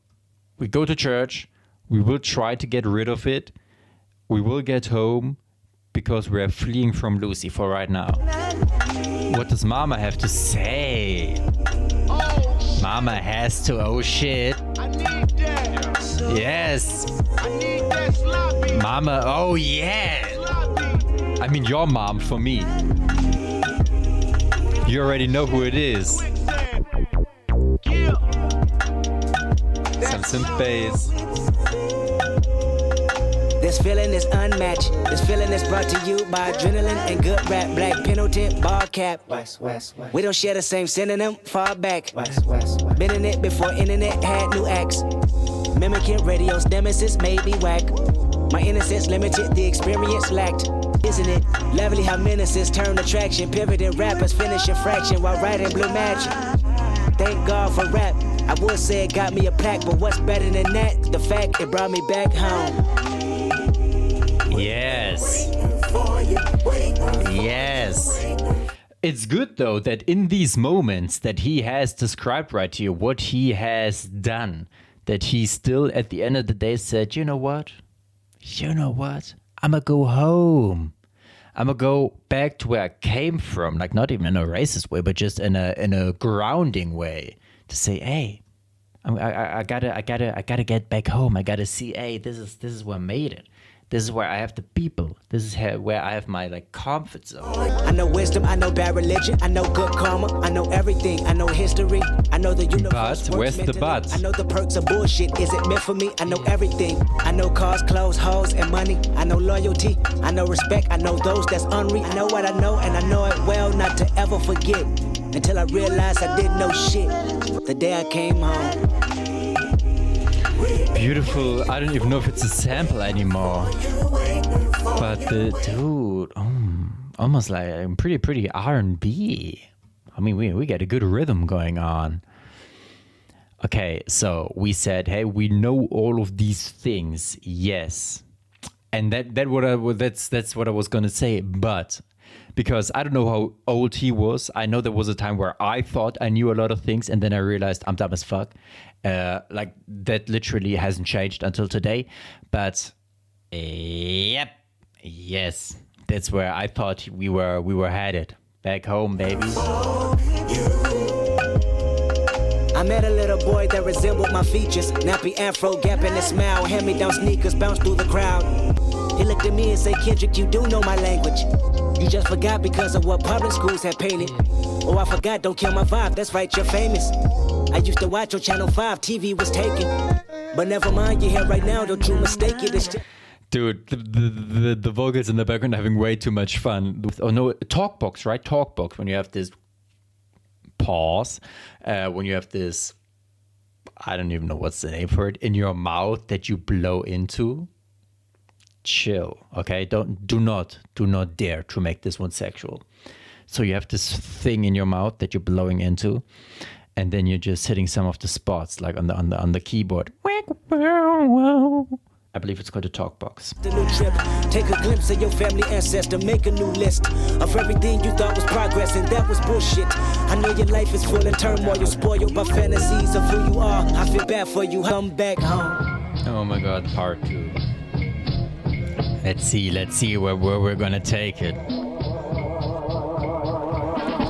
we go to church. We will try to get rid of it. We will get home because we're fleeing from Lucy for right now. What does Mama have to say? Mama has to, oh shit. I need that. Yes. I need that sloppy. Mama, oh yeah. Sloppy. I mean your mom for me. You already know who it is. Quicksand. Yeah. Some synth bass. This feeling is unmatched. This feeling is brought to you by adrenaline and good rap. Black Pendleton, ball cap. West, west, west. We don't share the same synonym, far back. West, west, west. Been in it before internet had new acts. Mimicking radio's nemesis made me whack. My innocence limited, the experience lacked. Isn't it lovely how menaces turn attraction? Pivoting rappers finish a fraction while writing blue magic. Thank God for rap. I would say it got me a plaque, but what's better than that? The fact it brought me back home. Yes. Yes. It's good though that in these moments that he has described right here what he has done, that he still at the end of the day said, you know what? I'ma go home. I'ma go back to where I came from, like not even in a racist way, but just in a grounding way, to say, hey, I gotta get back home. I gotta see, hey, this is where I made it. This is where I have the people. This is where I have my like comfort zone. I know wisdom, I know bad religion, I know good karma, I know everything, I know history, I know the universe. But where's the but? I know the perks of bullshit. Is it meant for me? I know everything. I know cars, clothes, hoes, and money. I know loyalty. I know respect. I know those that's unreal. I know what I know, and I know it well not to ever forget. Until I realized I didn't know shit. The day I came home. Beautiful. I don't even know if it's a sample anymore. But the dude, almost like pretty R&B. I mean, we got a good rhythm going on. Okay, so we said, hey, we know all of these things, yes, and that's what I was gonna say. But because I don't know how old he was, I know there was a time where I thought I knew a lot of things, and then I realized I'm dumb as fuck. Like that literally hasn't changed until today. But yep, yes, that's where I thought we were headed. Back home, baby. I met a little boy that resembled my features. Nappy afro, gap in his smile. Hand-me-down sneakers, bounce through the crowd. He looked at me and said, Kendrick, you do know my language. You just forgot because of what public schools had painted. Oh, I forgot, don't kill my vibe, that's right, you're famous. I used to watch on Channel 5, TV was taken. But never mind, you're here right now, don't you mistake it. It's Dude, the vocals in the background are having way too much fun. Oh no, talkbox, right? Talkbox, when you have this pause, when you have this, I don't even know what's the name for it, in your mouth that you blow into. Chill, okay? Do not dare to make this one sexual. So you have this thing in your mouth that you're blowing into, and then you're just hitting some of the spots, like on the keyboard. I believe it's called a talk box. The new trip. Take a glimpse of your family ancestor. Make a new list of everything you thought was progress, and that was bullshit. I know your life is full of turmoil. You're spoiled by fantasies of who you are. I feel bad for you. Come back home. Oh my God, part 2. Let's see where we're gonna take it.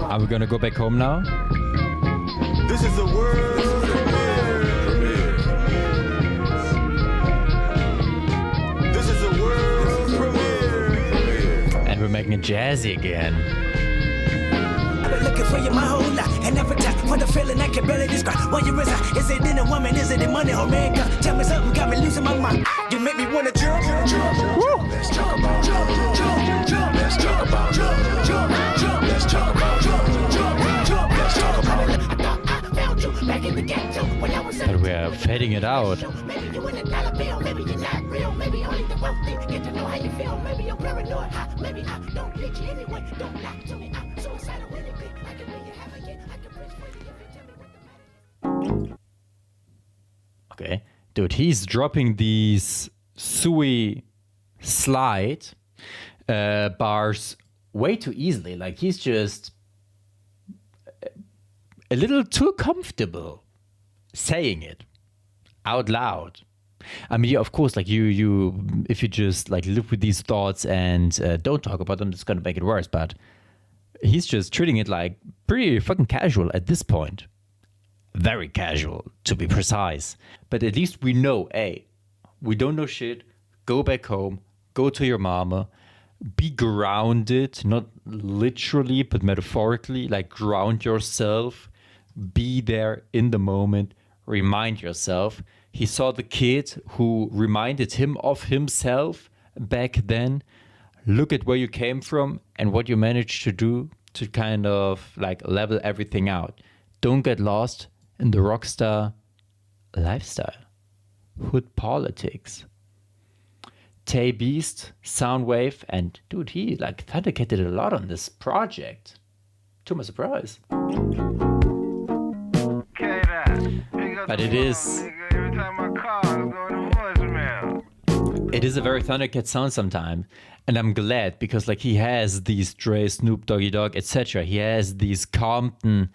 Are we gonna go back home now? This is the world. And we're making it jazzy again. I've been looking for you my whole life, and every time for the feeling I can barely describe. What you is I? Is it in a woman? Is it in money or man? Tell me something, got me losing my mind. You make me wanna jump. Let's talk about jump. Let's talk about jump. Let's talk about jump. Let's talk about it. I thought I found you back in the ghetto when I was. But we're fading it out. Maybe you in a dollar bill, maybe you're not real, maybe only the wealthy get to know how you feel. Maybe you're paranoid, maybe I don't need you anyway. Don't lie to me, I'm suicidal anything. I can make you happy again. I can bridge for you if you tell me what the matter. Okay, dude, he's dropping these suey slide bars way too easily. Like he's just a little too comfortable saying it out loud. I mean, yeah, of course, like you, if you just like live with these thoughts and don't talk about them, it's gonna make it worse. But he's just treating it like pretty fucking casual at this point. Very casual, to be precise. But at least we know, hey, we don't know shit. Go back home. Go to your mama. Be grounded, not literally, but metaphorically. Like ground yourself. Be there in the moment. Remind yourself. He saw the kid who reminded him of himself back then. Look at where you came from and what you managed to do to kind of like level everything out. Don't get lost in the rockstar lifestyle. Hood politics. Tay Beast, Soundwave, and dude, he like thundercated a lot on this project. To my surprise. But it is a very Thundercat sound sometimes. And I'm glad because like he has these Dre, Snoop, Doggy Dogg, etc. He has these Compton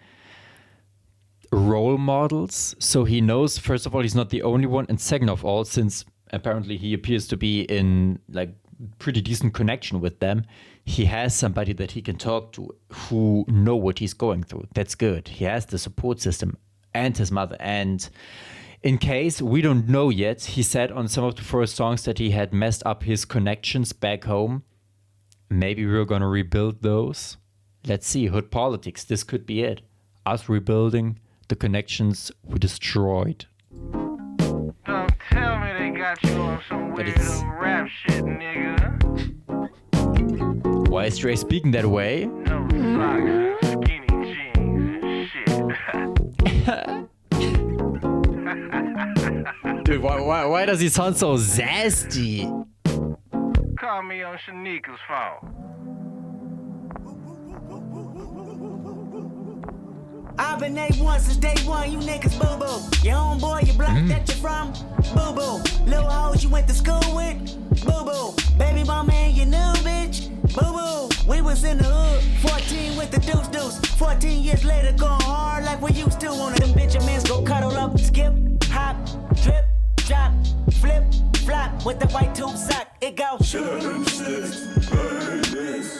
role models. So he knows, first of all, he's not the only one. And second of all, since apparently he appears to be in like pretty decent connection with them, he has somebody that he can talk to who know what he's going through. That's good. He has the support system and his mother. And In case we don't know yet, he said on some of the first songs that he had messed up his connections back home. Maybe we're gonna rebuild those. Let's see, hood politics, this could be it. Us rebuilding the connections we destroyed. Don't tell me they got you on some But weird it's- little rap shit, nigga. Why is Dre speaking that way? No socks and skinny jeans and shit. Dude, why does he sound so zesty? Call me on Shanika's fault. I've been A1 since day one, you niggas boo-boo. Your homeboy, your block that you're from, boo-boo. Little hoes you went to school with, boo-boo. Baby mama and your new bitch, boo-boo. We was in the hood, 14 with the deuce. 14 years later, going hard like we used to. On them Benjamins go cuddle up, skip, hop, drip, drop, flip, flop. With the white tube sock, it go.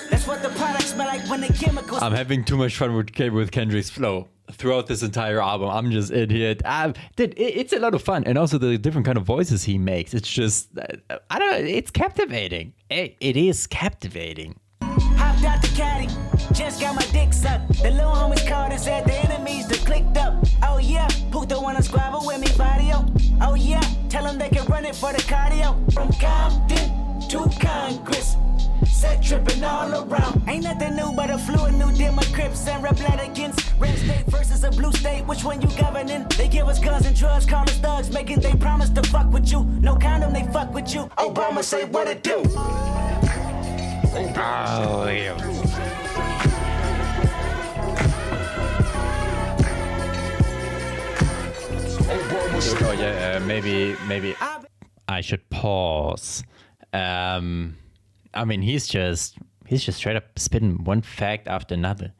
That's what the products smell like when the chemicals. I'm having too much fun with Kendrick's flow throughout this entire album. I'm just in here. It's a lot of fun, and also the different kind of voices he makes. It's just, I don't know. It's captivating. It is captivating. Hopped out the caddy, just got my dick sucked. The little homies called and said the enemies that clicked up. Oh yeah, Puto wanna squabble with me, Vadio. Oh yeah, tell them they can run it for the cardio. From Compton to Congress, set tripping all around. Ain't nothing new but a fluid new deal. My Crips and Republicans. Red state versus a blue state, which one you governing? They give us guns and drugs, call us thugs, making they promise to fuck with you. No condom, they fuck with you. Obama say what it do. Oh, yeah. Oh yeah, maybe I should pause. I mean, he's just straight up spitting one fact after another,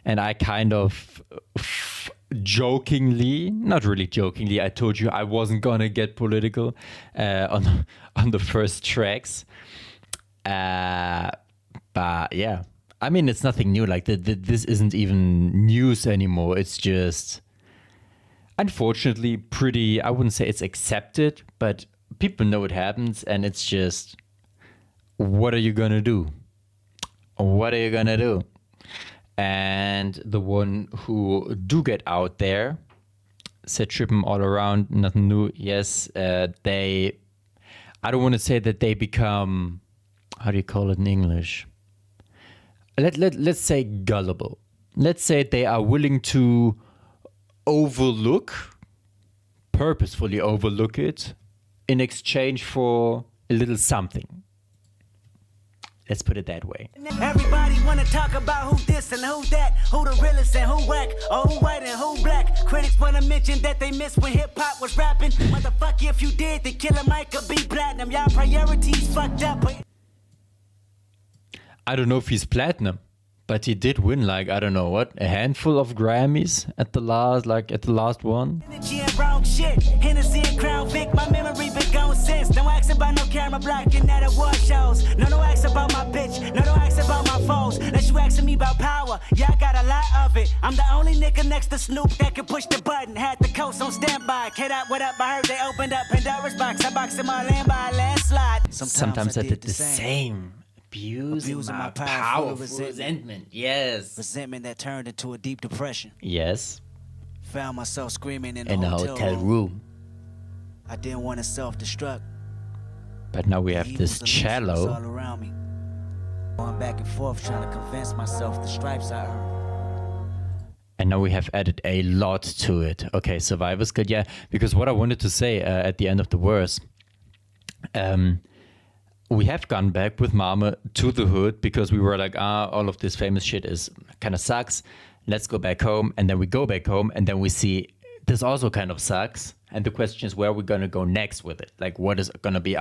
and I kind of jokingly, not really jokingly, I told you I wasn't gonna get political on the first tracks. But yeah, I mean, it's nothing new. Like this isn't even news anymore. It's just, unfortunately, pretty. I wouldn't say it's accepted, but people know it happens, and it's just, what are you gonna do? What are you gonna do? And the one who do get out there, said tripping all around, nothing new. Yes, they. I don't want to say that they become. How do you call it in English? Let's say gullible. Let's say they are willing to purposefully overlook it in exchange for a little something. Let's put it that way. Everybody wanna talk about who this and who that, who the realest and who whack, or who white and who black. Critics wanna mention that they missed when hip hop was rapping. Motherfucker, if you did, the Killer Mike could be platinum. Y'all priorities fucked up. I don't know if he's platinum, but he did win, like, I don't know what, a handful of Grammys at the last one. Energy and wrong shit. Hennessy and Crown Vic, my memory been gone since. Don't ask about no camera blocking at award shows. No, don't ask about my bitch. No, don't ask about my foes. Unless you asking me about power, yeah, I got a lot of it. I'm the only nigga next to Snoop that can push the button. Had the coast on standby. Kid out, what up? I heard they opened up Pandora's box. I boxed in my land by a landslide. Sometimes I did the same. Abusing my power, resentment. Yes. Resentment that turned into a deep depression. Yes. Found myself screaming in a hotel room. I didn't want to self-destruct. But now we have this cello. All around me. Going back and forth trying to convince myself the stripes I earned. And now we have added a lot to it. Okay, Survivor's good, yeah. Because what I wanted to say at the end of the verse, we have gone back with Mama to the hood because we were like, all of this famous shit is kind of sucks. Let's go back home. And then we go back home and then we see this also kind of sucks. And the question is, where are we going to go next with it? Like, what is going to be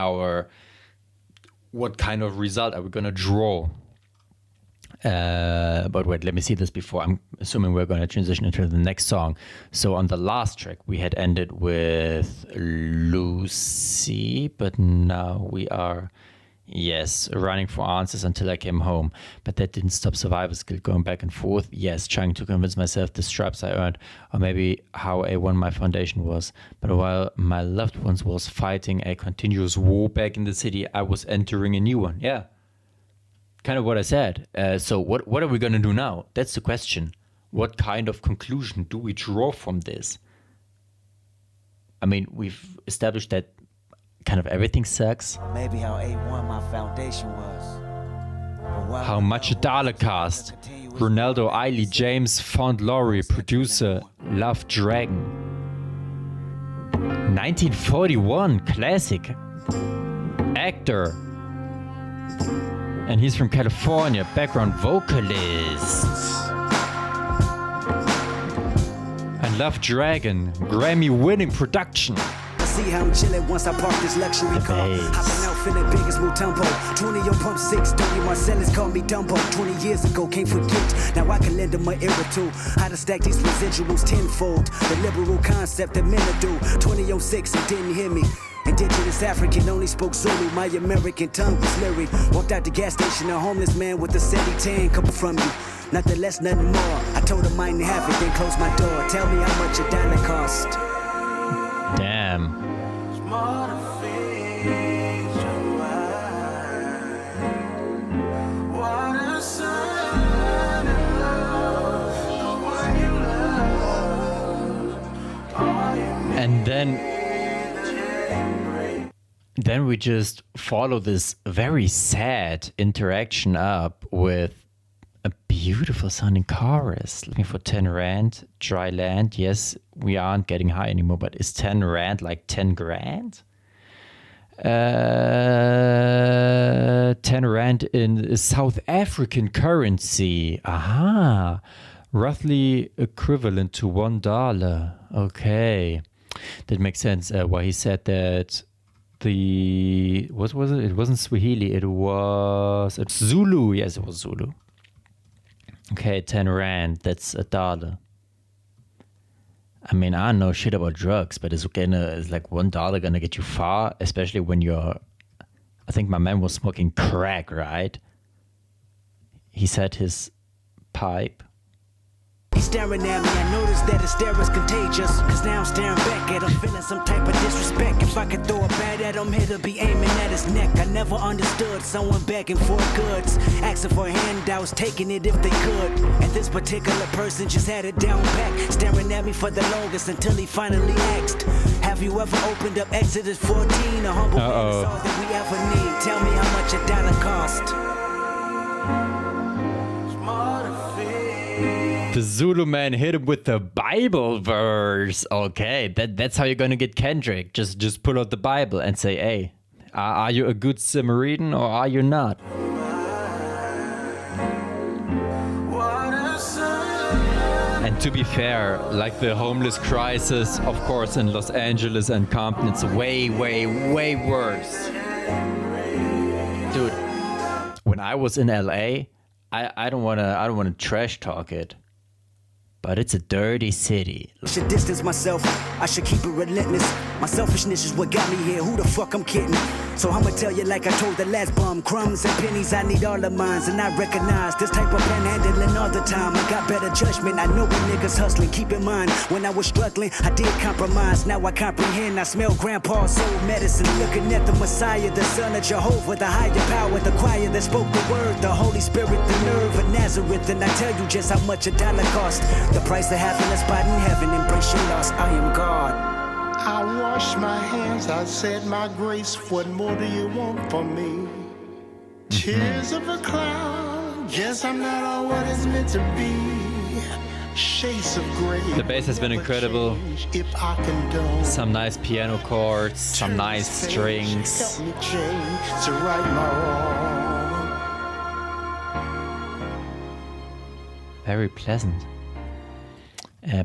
what kind of result are we going to draw? But wait, let me see this before. I'm assuming we're going to transition into the next song. So on the last track, we had ended with Lucy, but now we are Yes, running for answers until I came home. But that didn't stop survivor's guilt, going back and forth. Yes, trying to convince myself the stripes I earned, or maybe how A1 my foundation was. But while my loved ones was fighting a continuous war back in the city, I was entering a new one. Yeah, kind of what I said. So what are we going to do now? That's the question. What kind of conclusion do we draw from this? I mean, we've established that kind of everything sucks. Maybe how A1 my foundation was. How much a dollar cost. Ronaldo, Eiley, James, Font Laurie, producer, Love Dragon. 1941, classic. Actor. And he's from California, background vocalist. And Love Dragon, Grammy-winning production. See how I'm chillin' once I park this luxury car. Hopping out feeling big as Mutombo. 20 on pump 6, Tony Marcellus called me Dumbo. 20 years ago, can't forget. Now I can lend him my ear or two. How to stack these residuals tenfold. The liberal concept that men do. 20 on 6 and didn't hear me. Indigenous African, only spoke Zulu. My American tongue was lyric. Walked out the gas station, a homeless man with a 70-10 couple from you. Nothing less, nothing more. I told him I didn't have it, then closed my door. Tell me how much a dollar cost. Damn. And then we just follow this very sad interaction up with a beautiful sounding chorus. Looking for 10 rand, dry land. Yes, we aren't getting high anymore, but is 10 rand like 10 grand? 10 rand in South African currency. Aha. Roughly equivalent to $1. Okay. That makes sense. Why he said that what was it? It wasn't Swahili. It was Zulu. Yes, it was Zulu. Okay, 10 rand. That's $1. I mean, I don't know shit about drugs, but is like $1 gonna get you far? Especially when I think my man was smoking crack, right? He said his pipe. He's staring at me, I noticed that his stare is contagious. Cause now I'm staring back at him, feeling some type of disrespect. If I could throw a bat at him, he'll be aiming at his neck. I never understood someone begging for goods, asking for handouts, taking it if they could. And this particular person just had it down pat, staring at me for the longest until he finally asked, have you ever opened up Exodus 14? A humble man is all that we ever need. Tell me how much a dollar cost. The Zulu man hit him with the Bible verse. Okay, that's how you're gonna get Kendrick. Just pull out the Bible and say, hey, are you a good Samaritan or are you not? And to be fair, like the homeless crisis, of course, in Los Angeles and Compton, it's way, way, way worse. Dude, when I was in LA, I don't wanna trash talk it, but it's a dirty city. I should distance myself, I should keep it relentless. My selfishness is what got me here, who the fuck I'm kidding? So I'ma tell you like I told the last bum, crumbs and pennies, I need all of mine. And I recognize this type of panhandling all the time. I got better judgment, I know when niggas hustling. Keep in mind, when I was struggling, I did compromise. Now I comprehend, I smell grandpa's soul medicine. Looking at the Messiah, the son of Jehovah, the higher power, the choir that spoke the word, the Holy Spirit, the nerve of Nazareth. And I tell you just how much a dollar cost. The price of having a spot in heaven, embrace your loss, I am God. I wash my hands, I said my grace. What more do you want from me? Tears of a cloud, guess I'm not all what it's meant to be. Shades of gray. The bass has been incredible. Some nice piano chords, some nice strings. Help me change to right my wrong. Very pleasant.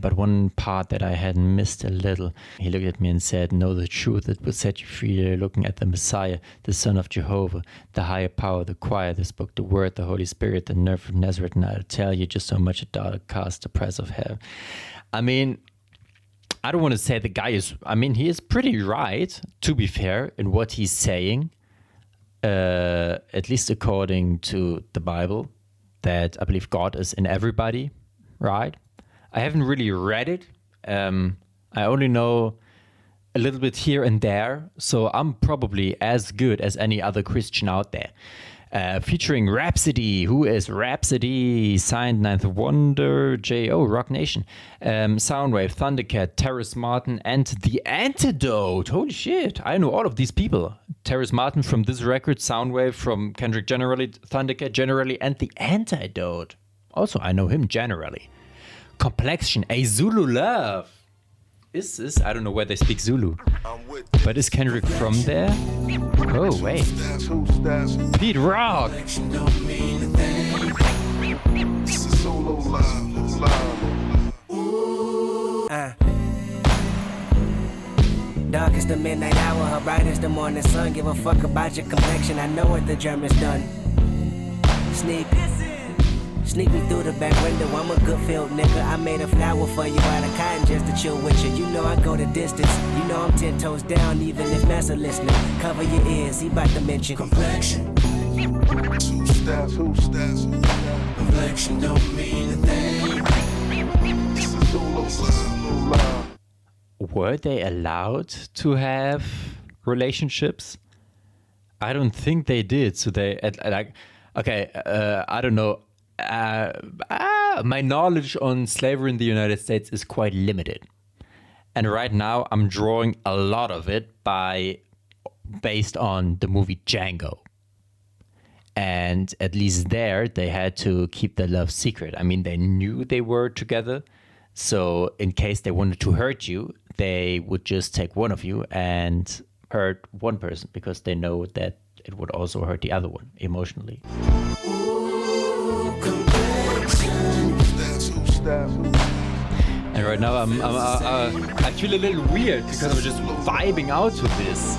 But one part that I had missed a little, he looked at me and said, know the truth that will set you free. You're looking at the Messiah, the Son of Jehovah, the higher power, the choir that spoke the word, the Holy Spirit, the nerve of Nazareth. And I'll tell you just how much a dollar costs, the price of hell. I mean, I don't want to say the guy is, he is pretty right, to be fair, in what he's saying. at least according to the Bible, that I believe God is in everybody, right? I haven't really read it. I only know a little bit here and there, so I'm probably as good as any other Christian out there. Featuring Rhapsody. Who is Rhapsody? Signed Ninth Wonder, J.O., Rock Nation, Soundwave, Thundercat, Terrace Martin, and The Antidote. Holy shit, I know all of these people. Terrace Martin from this record, Soundwave from Kendrick generally, Thundercat generally, and The Antidote. Also, I know him generally. Complexion, A Zulu Love. Is this? I don't know where they speak Zulu. But is Kendrick from there? Oh, wait. Pete Rock. Dark is the midnight hour, her bright is the morning sun. Give a fuck about your complexion, I know what the German's done. Sneak me through the back window, I'm a good field nigga. I made a flower for you out of cotton just to chill with you. You know I go the distance, you know I'm 10 toes down even if Massa listening. Cover your ears, he bout to mention complexion. Two steps. Complexion don't mean a thing. Were they allowed to have relationships? I don't think they did. So they like, okay, I don't know. My knowledge on slavery in the United States is quite limited. And right now I'm drawing a lot of it based on the movie Django. And at least there they had to keep their love secret. I mean, they knew they were together. So in case they wanted to hurt you, they would just take one of you and hurt one person because they know that it would also hurt the other one emotionally. And right now I feel a little weird because I'm just vibing out to this.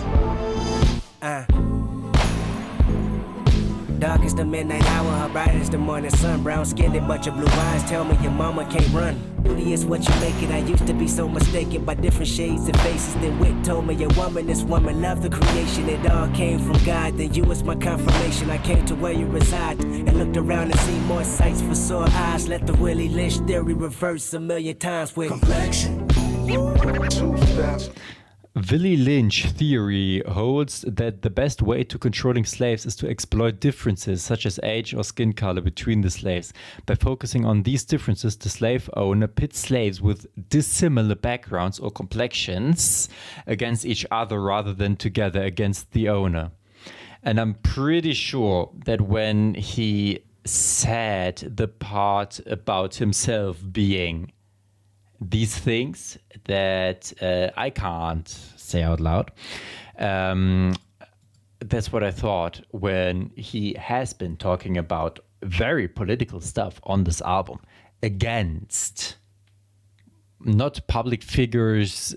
Dark is the midnight hour, her bright is the morning sun. Brown skinned but your blue eyes tell me your mama can't run. Beauty is what you make it. I used to be so mistaken by different shades and faces. Then Wit told me your woman is woman, love the creation. It all came from God, then you was my confirmation. I came to where you reside and looked around and seen more sights for sore eyes. Let the Willie Lynch theory reverse a million times with complexion. Willie Lynch theory holds that the best way to controlling slaves is to exploit differences such as age or skin color between the slaves. By focusing on these differences, the slave owner pits slaves with dissimilar backgrounds or complexions against each other rather than together against the owner. And I'm pretty sure that when he said the part about himself being these things that I can't say out loud. That's what I thought when he has been talking about very political stuff on this album against not public figures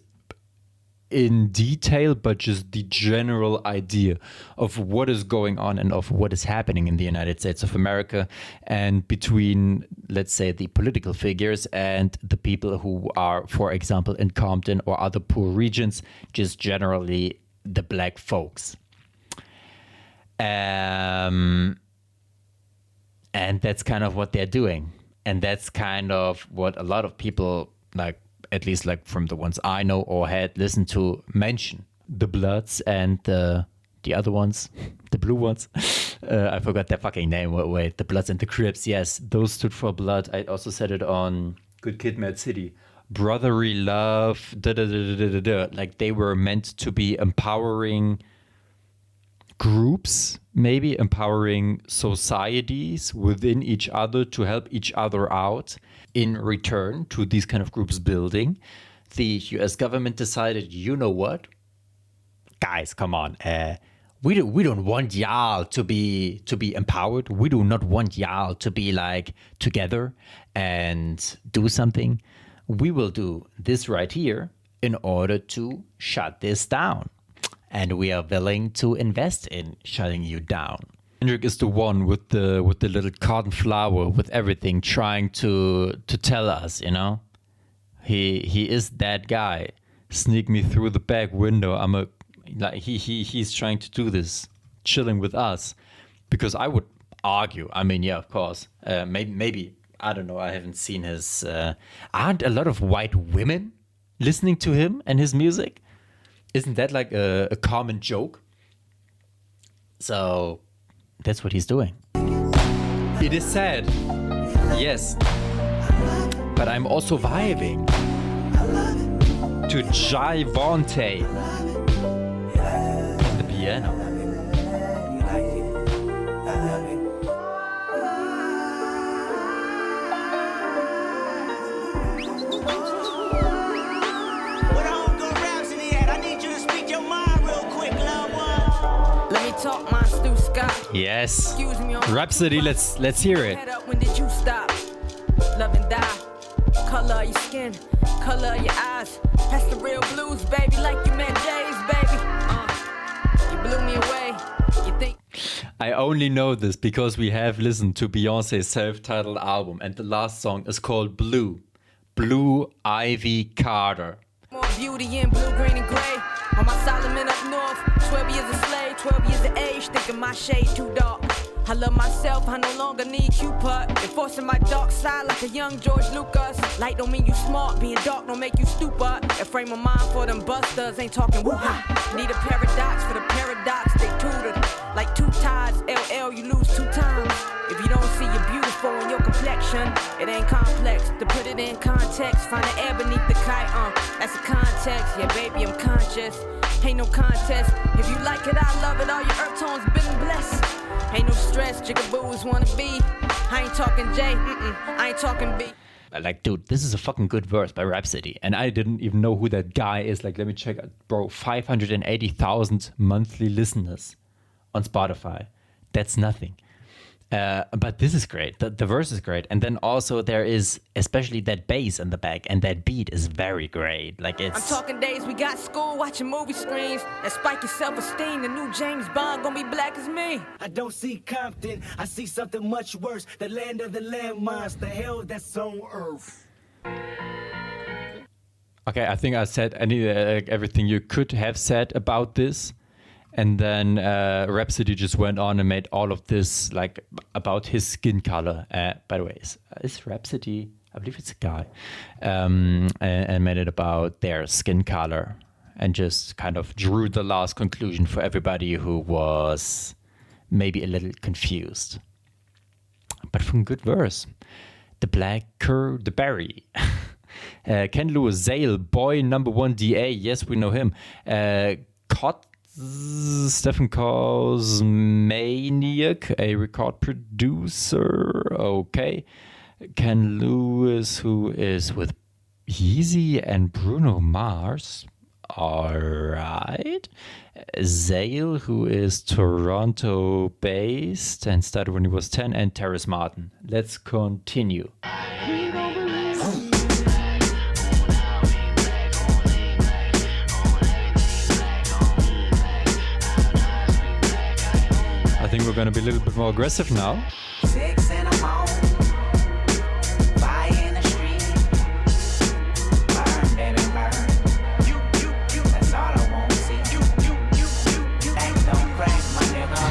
in detail, but just the general idea of what is going on and of what is happening in the United States of America and between, let's say, the political figures and the people who are, for example, in Compton or other poor regions, just generally the black folks. And that's kind of what they're doing. And that's kind of what a lot of people, like, at least like from the ones I know or had listened to, mention. The Bloods and the other ones, the blue ones. I forgot their fucking name. Wait, the Bloods and the Crips. Yes, those stood for blood. I also said it on Good Kid, Mad City. Brotherly love, like they were meant to be empowering groups, maybe empowering societies within each other to help each other out. In return to these kind of groups building, the US government decided, you know what? Guys, come on. We don't want y'all to be empowered. We do not want y'all to be like together and do something. We will do this right here in order to shut this down. And we are willing to invest in shutting you down. Kendrick is the one with the little cotton flower with everything, trying to tell us, you know, he is that guy. Sneak me through the back window. He's trying to do this chilling with us, because I would argue, I mean, yeah, of course, maybe, I don't know, I haven't seen his, aren't a lot of white women listening to him and his music? Isn't that like a common joke? So that's what he's doing. It is sad, yes, but I'm also vibing to Javante on the piano. Talk my Stu Scott. Yes. Rhapsody, let's hear it. When did you stop? Love and die. Color your skin, color your eyes. That's the real blues, baby, like you met Jay's, baby. You blew me away. You think I only know this because we have listened to Beyonce's self-titled album, and the last song is called Blue. Blue Ivy Carter. More beauty in blue, green, and gray. On my Solomon up north, 12 years a slave, 12 years of age, thinking my shade too dark. I love myself, I no longer need Cupid. Enforcing my dark side like a young George Lucas. Light don't mean you smart, being dark don't make you stupid. A frame of mind for them busters, ain't talking woo-ha. Need a paradox for the paradox, they tutored. Like two tides, LL, you lose 2 times. If you don't see you're beautiful in your complexion, it ain't complex. To put it in context, find the air beneath the kite, that's the context. Yeah, baby, I'm conscious. Ain't no contest. If you like it, I love it. All your earth tones been blessed. Ain't no stress, jigaboos wanna be. I ain't talking J, I ain't talking B. Like, dude, this is a fucking good verse by Rhapsody. And I didn't even know who that guy is. Like, let me check. Bro, 580,000 monthly listeners on Spotify. That's nothing. But this is great. The verse is great. And then also there is especially that bass in the back, and that beat is very great. Like, it's... I'm talking days we got school watching movie screens and spike your self-esteem. The new James Bond gonna be black as me. I don't see Compton, I see something much worse. The land of the landmines, the hell that's on earth. Okay, I think I said everything you could have said about this. And then Rhapsody just went on and made all of this like about his skin color. By the way, is Rhapsody? I believe it's a guy, and made it about their skin color, and just kind of drew the last conclusion for everybody who was maybe a little confused. But from good verse, the blacker the berry. Ken Lewis, Zale, boy number 1 DA. Yes, we know him. Stephen calls Maniac, a record producer. Okay. Ken Lewis, who is with Yeezy and Bruno Mars. Alright. Zale, who is Toronto based and started when he was 10, and Terrace Martin. Let's continue. I think we're gonna be a little bit more aggressive now. 6 in the morning, fire in the street, burn, baby, burn. You, that's all I want to see. You, act don't crack, my nigga.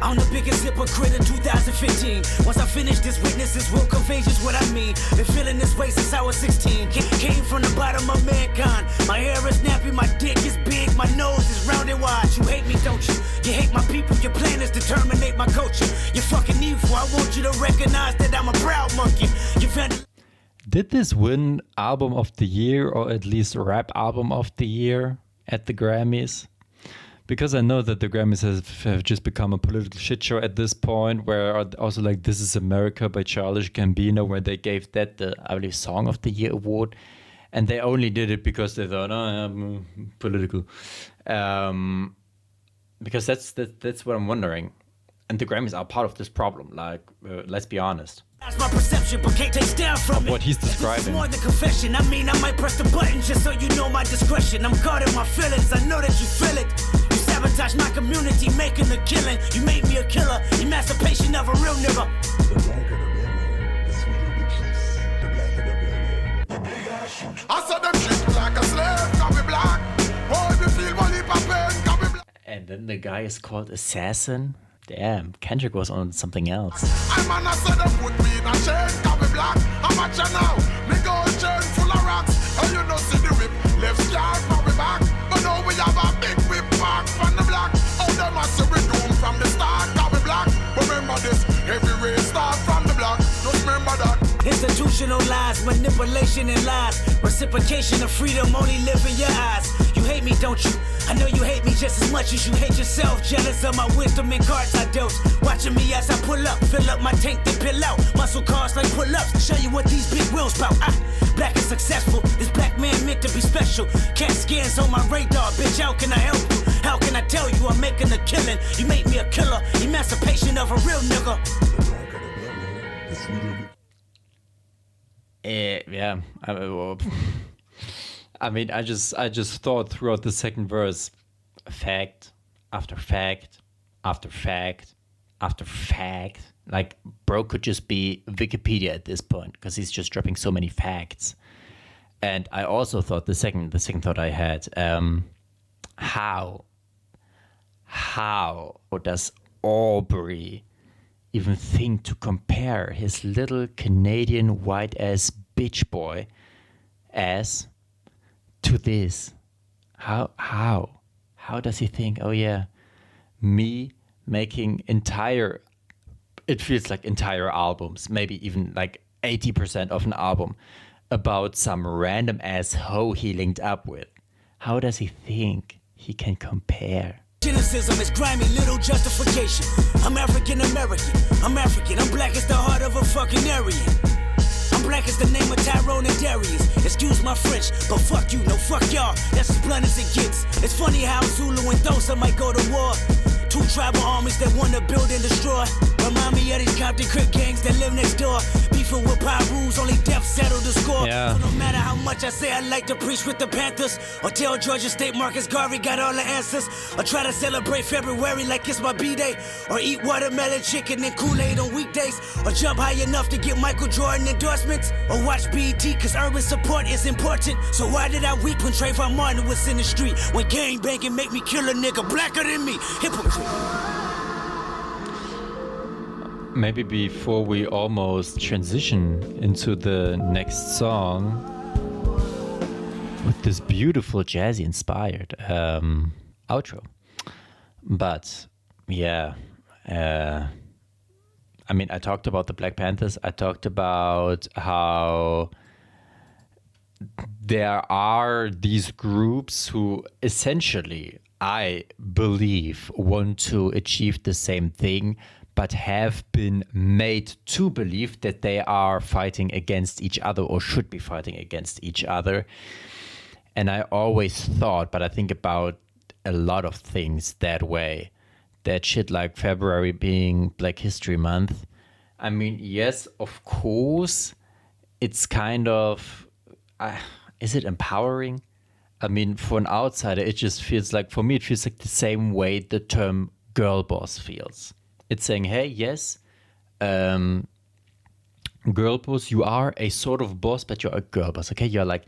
I'm the biggest hypocrite in 2015. Once I finish this, witnesses will convey just what I mean. Been feeling this way since I was 16. Came from the bottom of mankind. My hair is nappy, my dick is big, my nose is round and wide. You hate me, don't you? You hate my people, your plan is to terminate my culture. You're fucking evil, I want you to recognize that I'm a proud monkey. Did this win Album of the Year, or at least Rap Album of the Year at the Grammys? Because I know that the Grammys have just become a political shit show at this point, where also like This Is America by Childish Gambino, where they gave that the, I believe, Song of the Year award. And they only did it because they thought, I'm political. Because that's what I'm wondering. And the Grammys are part of this problem, like, let's be honest. That's my perception, but can't take down from what he's describing. It's more than confession. I mean, I might press the button just so you know my discretion. I'm guarding my feelings. I know that you feel it. You sabotage my community, making a killing. You made me a killer. Emancipation of a real nigga. The blacker the berry, the sweeter the juice. The blacker the berry. I saw them treat me like a slave. then the guy is called Assassin. Damn, Kendrick was on something else. I'm on a set up with me in a chain, copy black. I'm at you now. Me go chain full of rocks. And you know see the whip, left scar for me back. But now we have a big whip back from the block. Oh, them a see we doom from the start, copy black. Remember this, every race start from the block. Just remember that. Institutional lies, manipulation and lies. Reciprocation of freedom only live in your eyes. You hate me, don't you? I know you hate me just as much as you hate yourself. Jealous of my wisdom and cards I dose. Watching me as I pull up, fill up my tank, then pill out. Muscle cars like pull-ups, show you what these big wheels bout. Black and successful, this black man meant to be special. Cat scans on my radar, bitch, how can I help you? How can I tell you I'm making a killing? You make me a killer, emancipation of a real nigga. Yeah, I mean, I just thought throughout the second verse, fact after fact after fact after fact. Like, bro could just be Wikipedia at this point because he's just dropping so many facts. And I also thought the second thought I had, how does Aubrey even think to compare his little Canadian white ass bitch boy ass to this? How does he think, oh yeah, me making entire albums, maybe even like 80% of an album about some random ass hoe he linked up with? How does he think he can compare? Cynicism is grimy, little justification. I'm African American. I'm African. I'm black as the heart of a fucking Aryan. I'm black as the name of Tyrone and Darius. Excuse my French, but fuck you, no fuck y'all. That's as blunt as it gets. It's funny how Zulu and Xhosa might go to war. Two tribal armies that want to build and destroy. Remind me of these Compton Crip gangs that live next door. Beefing with power rules, only death settled the score. Yeah. So no matter how much I say I like to preach with the Panthers, or tell Georgia State Marcus Garvey got all the answers, or try to celebrate February like it's my B-Day, or eat watermelon chicken and Kool-Aid on weekdays, or jump high enough to get Michael Jordan endorsements, or watch BET cause urban support is important. So why did I weep when Trayvon Martin was in the street? When gang banging make me kill a nigga blacker than me? Hypocrite. Maybe before we almost transition into the next song with this beautiful jazzy inspired outro. But yeah, I mean, I talked about the Black Panthers. I talked about how there are these groups who essentially, I believe, want to achieve the same thing, but have been made to believe that they are fighting against each other or should be fighting against each other. And I always thought, but I think about a lot of things that way, that shit like February being Black History Month. I mean, yes, of course, it's kind of, is it empowering? I mean, for an outsider, it just feels like, for me, it feels like the same way the term girl boss feels. It's saying, hey, yes, girl boss, you are a sort of boss, but you're a girl boss, okay? You're like,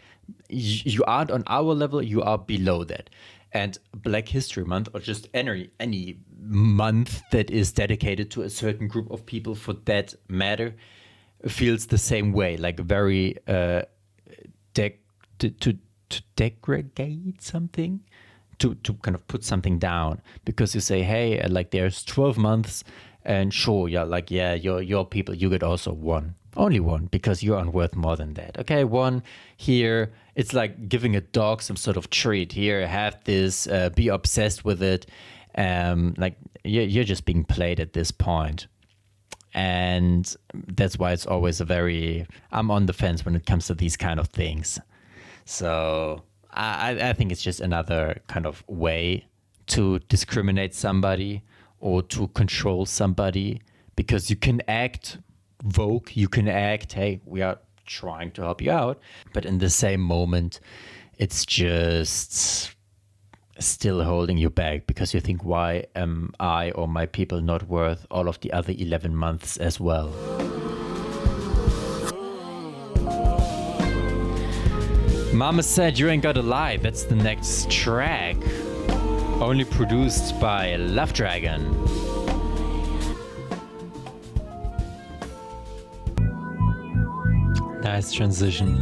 you aren't on our level, you are below that. And Black History Month, or just any month that is dedicated to a certain group of people for that matter, feels the same way, like very to degrade something. To kind of put something down, because you say, hey, like there's 12 months and sure, yeah, like, yeah, your people, you get also one, only one, because you're worth more than that. Okay, one here, it's like giving a dog some sort of treat. Here, have this, be obsessed with it. Like you're just being played at this point. And that's why it's always I'm on the fence when it comes to these kind of things. So I think it's just another kind of way to discriminate somebody or to control somebody, because you can act vogue, you can act, hey, we are trying to help you out, but in the same moment, it's just still holding you back because you think, why am I or my people not worth all of the other 11 months as well? Mama Said You Ain't Gotta Lie. That's the next track Only produced by Love Dragon. Nice transition.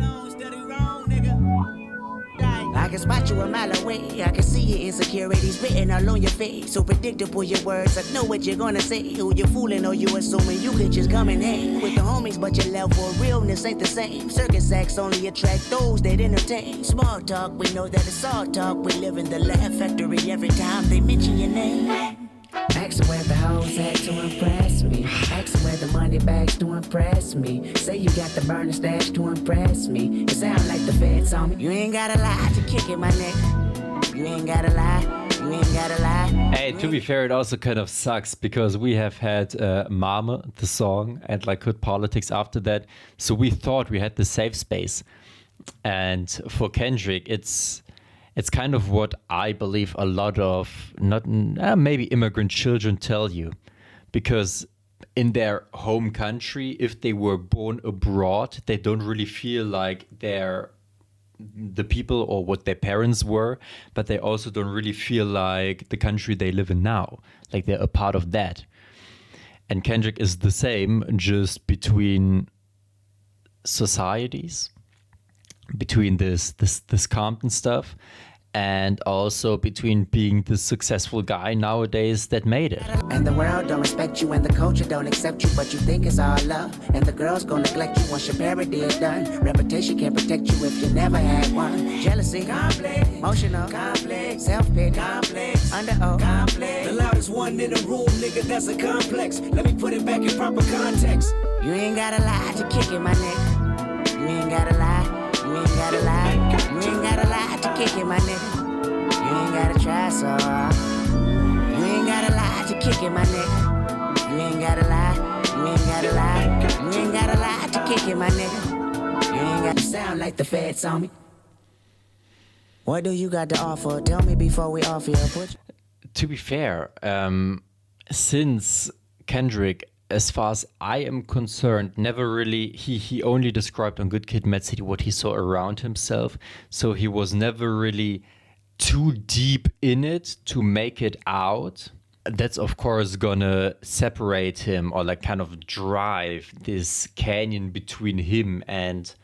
I can spot you a mile away. I can see your insecurities written all on your face. So predictable your words. I know what you're gonna say. Who you fooling or you assuming you could just come and hang with the homies, but your level of realness ain't the same. Circus acts only attract those that entertain. Small talk, we know that it's all talk. We live in the laugh factory every time they mention your name. Ask where the hoes at to impress me. Ask where the money bags to impress me. Say you got the burner stash to impress me. It sound like the feds on me. You ain't gotta lie to kick it, my nigga. You ain't gotta lie. You ain't gotta lie. Hey, to be fair, it also kind of sucks because we have had m.a.a.d, the song, and like Hood Politics after that. So we thought we had the safe space. And for Kendrick, it's kind of what I believe a lot of maybe immigrant children tell you, because in their home country, if they were born abroad, they don't really feel like they're the people or what their parents were, but they also don't really feel like the country they live in now, like they're a part of that. And Kendrick is the same, just between societies, between this Compton stuff, and also between being the successful guy nowadays that made it. And the world don't respect you and the culture don't accept you, but you think it's all love. And the girls gon' neglect you once your parody is done. Reputation can't protect you if you never had one. Jealousy, complex, emotional, complex, self-pity, complex, under complex. The loudest one in the room, nigga, that's a complex. Let me put it back in proper context. You ain't gotta lie to kick it, my nigga. You ain't gotta lie. You ain't gotta lie. You ain't gotta lie to kick it, my nigga. You ain't gotta try so hard. You ain't gotta lie to kick it, my nigga. You ain't gotta lie. You ain't gotta lie. You ain't gotta lie to kick it, my nigga. You ain't gotta sound like the feds on me. What do you got to offer? Tell me before we offer your put. To be fair, since Kendrick, as far as I am concerned, never really, he only described on Good Kid, M.a.a.d City what he saw around himself. So he was never really too deep in it to make it out. That's of course gonna separate him or like kind of drive this canyon between him and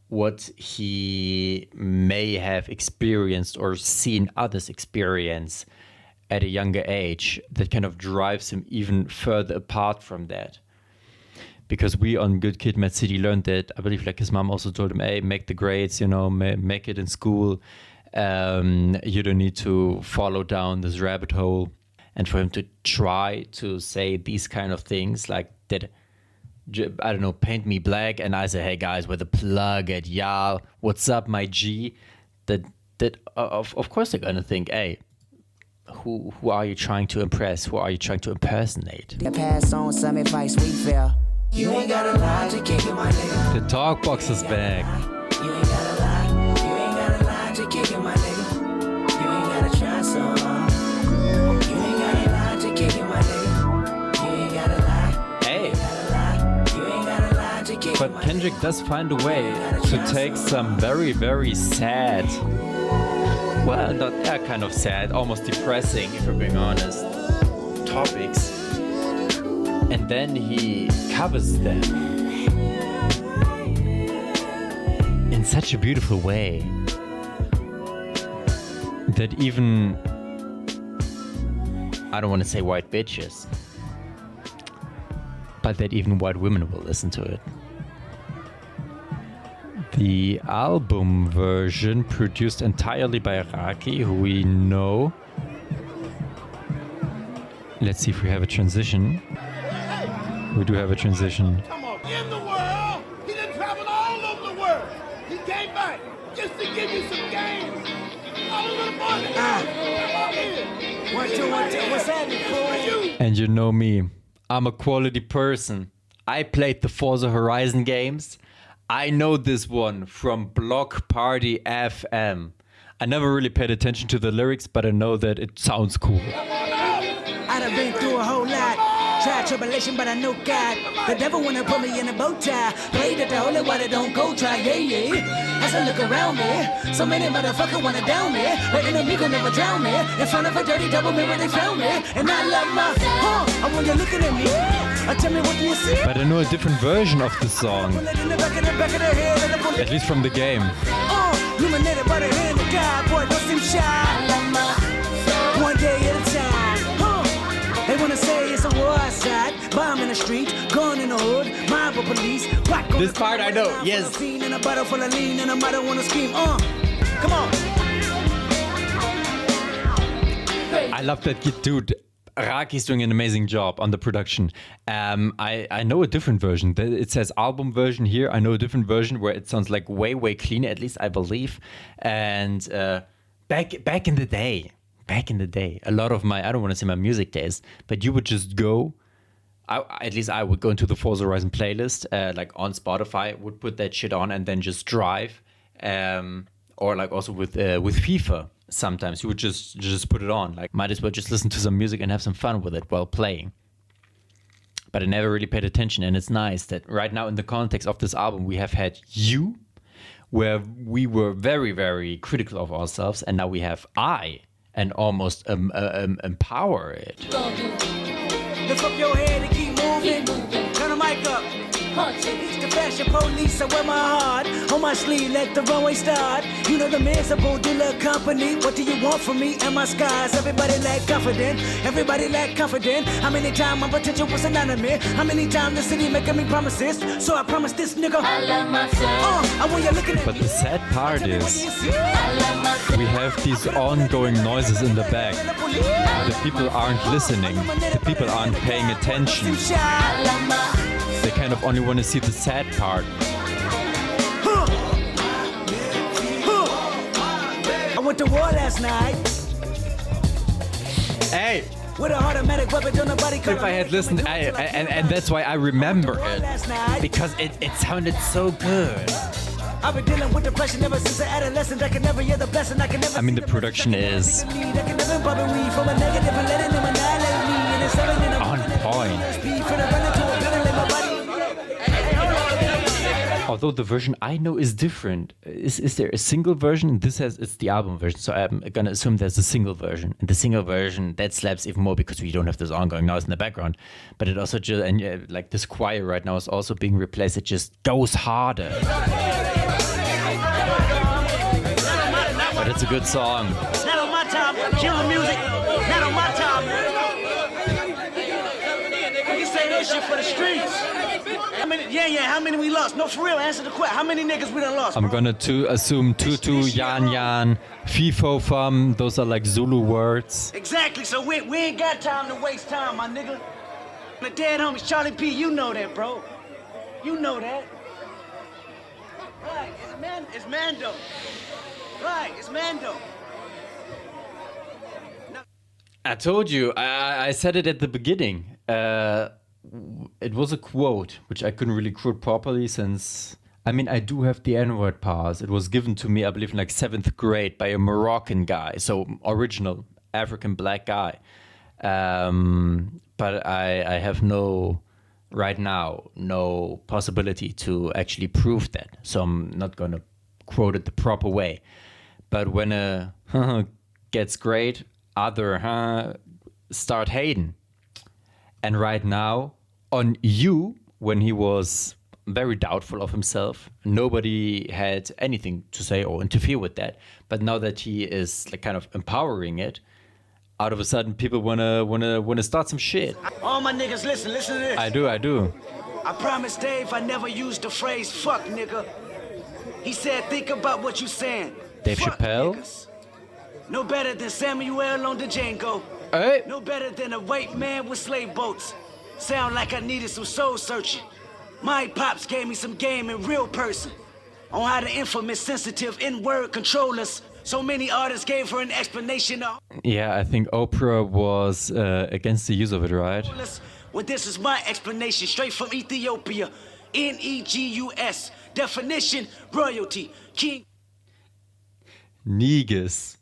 what he may have experienced or seen others experience at a younger age, that kind of drives him even further apart from that. Because we on Good Kid, M.a.a.d City learned that, I believe like his mom also told him, hey, make the grades, make it in school. You don't need to follow down this rabbit hole. And for him to try to say these kind of things like that, I don't know, paint me black, and I say, hey guys, with a plug at y'all, what's up, my G? That of course they're gonna think, hey, who are you trying to impress? Who are you trying to impersonate? Pass on some advice we feel. You ain't gotta lie to kick it, my nigga. The talk box is back. You ain't gotta lie. You ain't gotta lie to kick it, my nigga. You ain't gotta try so hard. You ain't gotta lie to kick it, my nigga. You ain't gotta lie. Hey. You ain't gotta lie to kick it, But Kendrick does find a way to take some very, very sad, well, not that kind of sad, almost depressing, if we're being honest, topics, and then he covers them in such a beautiful way that even, I don't want to say white bitches, but that even white women will listen to it. The album version, produced entirely by Raki, who we know. Let's see if we have a transition. We do have a transition. Come on, in the world, he done traveled all over the world. He came back just to give you some games. All over the morning. One, two, what's happening, boy? And you know me, I'm a quality person. I played the Forza Horizon games. I know this one from Block Party FM. I never really paid attention to the lyrics, but I know that it sounds cool. I done been through a whole lot. Try tribulation, but I know God. The devil wanna put me in a bow tie. Pray that the holy water don't go dry, yeah. As I look around me, so many motherfuckers wanna down me. But enemy gon' never drown me. In front of a dirty double mirror, they found me. And I love my, I want you looking at me. Tell me what you see. But I know a different version of the song. At least from the game. Illuminated by the hand of God, boy, don't seem shy. One day at a time. They wanna say it's a war outside, bomb in the street, gun in the hood, mob of police. This part I know, yes. In a bottle full of lean, and a mother wanna scream. Come on. I love that dude. Raki's doing an amazing job on the production. I know a different version. It says album version here. I know a different version where it sounds like way cleaner, at least I believe. And back in the day, a lot of my, I don't want to say my music days, but you would just go, at least I would go into the Forza Horizon playlist, like on Spotify, would put that shit on and then just drive. Or like also with FIFA. Sometimes you would just put it on, like might as well just listen to some music and have some fun with it while playing. But I never really paid attention, and it's nice that right now in the context of this album we have had You, where we were very critical of ourselves, and now we have I, and almost empower it. Lift up your head and keep moving. Turn the mic up. It's the fashion police, I wear my heart on my sleeve, let the runway start. You know the miserable, do love company. What do you want from me and my skies? Everybody lack confident, How many times my potential was anonymous? How many times the city making me promises? So I promise this nigga, I love myself. I want you looking at But the sad part is, we have these ongoing noises in the back. The people aren't listening, the people aren't paying attention. They kind of only want to see the sad part. I went to war last night. Hey! With a automatic weapon, don't nobody If I had listened, and that's why I remember it. Because it sounded so good. I've been dealing with depression ever since an adolescent. I can never hear the blessing. I can never. I mean, the production is on point. Although the version I know is different. Is there a single version? It's the album version, so I'm gonna assume there's a single version. And the single version that slaps even more because we don't have this ongoing noise in the background. But it also just, and like this choir right now is also being replaced. It just goes harder. But it's a good song. Not on my time, kill music. Not on my time. You say that shit for the streets. How many we lost? No, for real, answer the question. How many niggas we done lost? I'm gonna assume Tutu, Yan, FIFO, Fum, those are like Zulu words. Exactly, so we ain't got time to waste time, my nigga. The dead homies, Charlie P, you know that, bro. You know that. Right, it's Mando. Right, it's Mando. I told you, I said it at the beginning. It was a quote, which I couldn't really quote properly since, I mean, I do have the N-word pass. It was given to me, I believe, in like 7th grade by a Moroccan guy. So original African black guy. But I have right now, no possibility to actually prove that. So I'm not going to quote it the proper way. But when a gets great, other start hating. And right now, on You, when he was very doubtful of himself, nobody had anything to say or interfere with that. But now that he is like kind of empowering it, out of a sudden people wanna start some shit. All my niggas, listen to this. I do. I promised Dave I never used the phrase fuck nigga. He said think about what you saying. Dave fuck Chappelle. Niggas. No better than Samuel on the Django. Hey. No better than a white man with slave boats. Sound like I needed some soul searching. My pops gave me some game in real person on how the infamous sensitive N-word control us. So many artists gave her an explanation of. Yeah, I think Oprah was against the use of it, right? Well, this is my explanation straight from Ethiopia. Negus. Definition, royalty, king. Negus.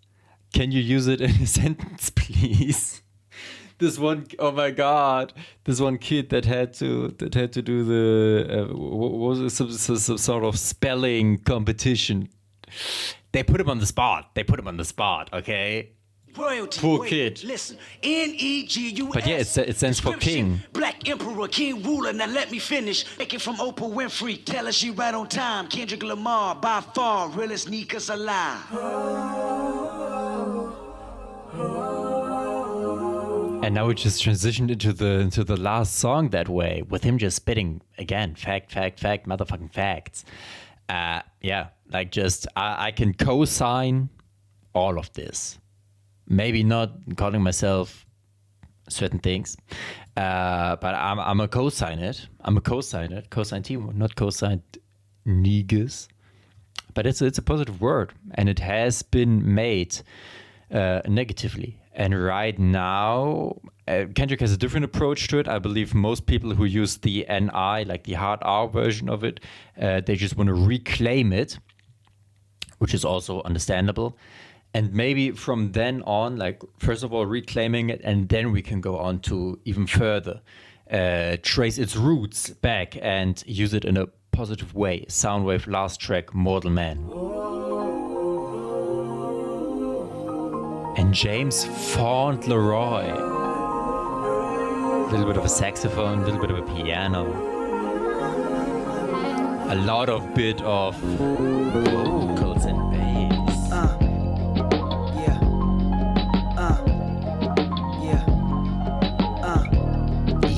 Can you use it in a sentence, please? This one, oh my God, this one kid that had to do the what was it, some sort of spelling competition. They put him on the spot. Okay. Royalty. Poor Wait, kid. Listen, N-E-G-U-S. But yeah, it stands for king. Black emperor, king ruler. Now let me finish. Take it from Oprah Winfrey. Tell her she right on time. Kendrick Lamar, by far, realest niggas alive. And now we just transitioned into the last song that way, with him just spitting again, fact, motherfucking facts. Yeah, like just I can co-sign all of this. Maybe not calling myself certain things, but I'm a co-sign it. I'm a co-sign it. Co-sign team, not co-sign niggas. But it's a positive word, and it has been made negatively. And right now, Kendrick has a different approach to it. I believe most people who use the NI, like the hard R version of it, they just want to reclaim it, which is also understandable. And maybe from then on, like, first of all, reclaiming it, and then we can go on to even further trace its roots back and use it in a positive way. Soundwave, last track, Mortal Man. And James Fauntleroy. A little bit of a saxophone, a little bit of a piano. A lot of bit of vocals and bass.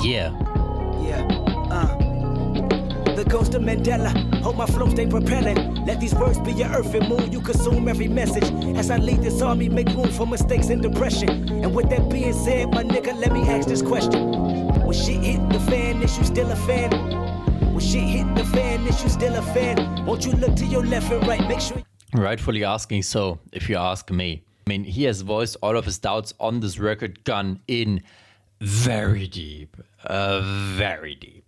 Yeah. The ghost of Mandela, hope my flow stay propelling. Let these words be your earth and moon, you consume every message. As I lead this army, make room for mistakes and depression. And with that being said, my nigga, let me ask this question. When shit hit the fan, is you still a fan? When shit hit the fan, is you still a fan? Won't you look to your left and right, make sure... Rightfully asking so, if you ask me. I mean, he has voiced all of his doubts on this record, gone in very deep. Very deep.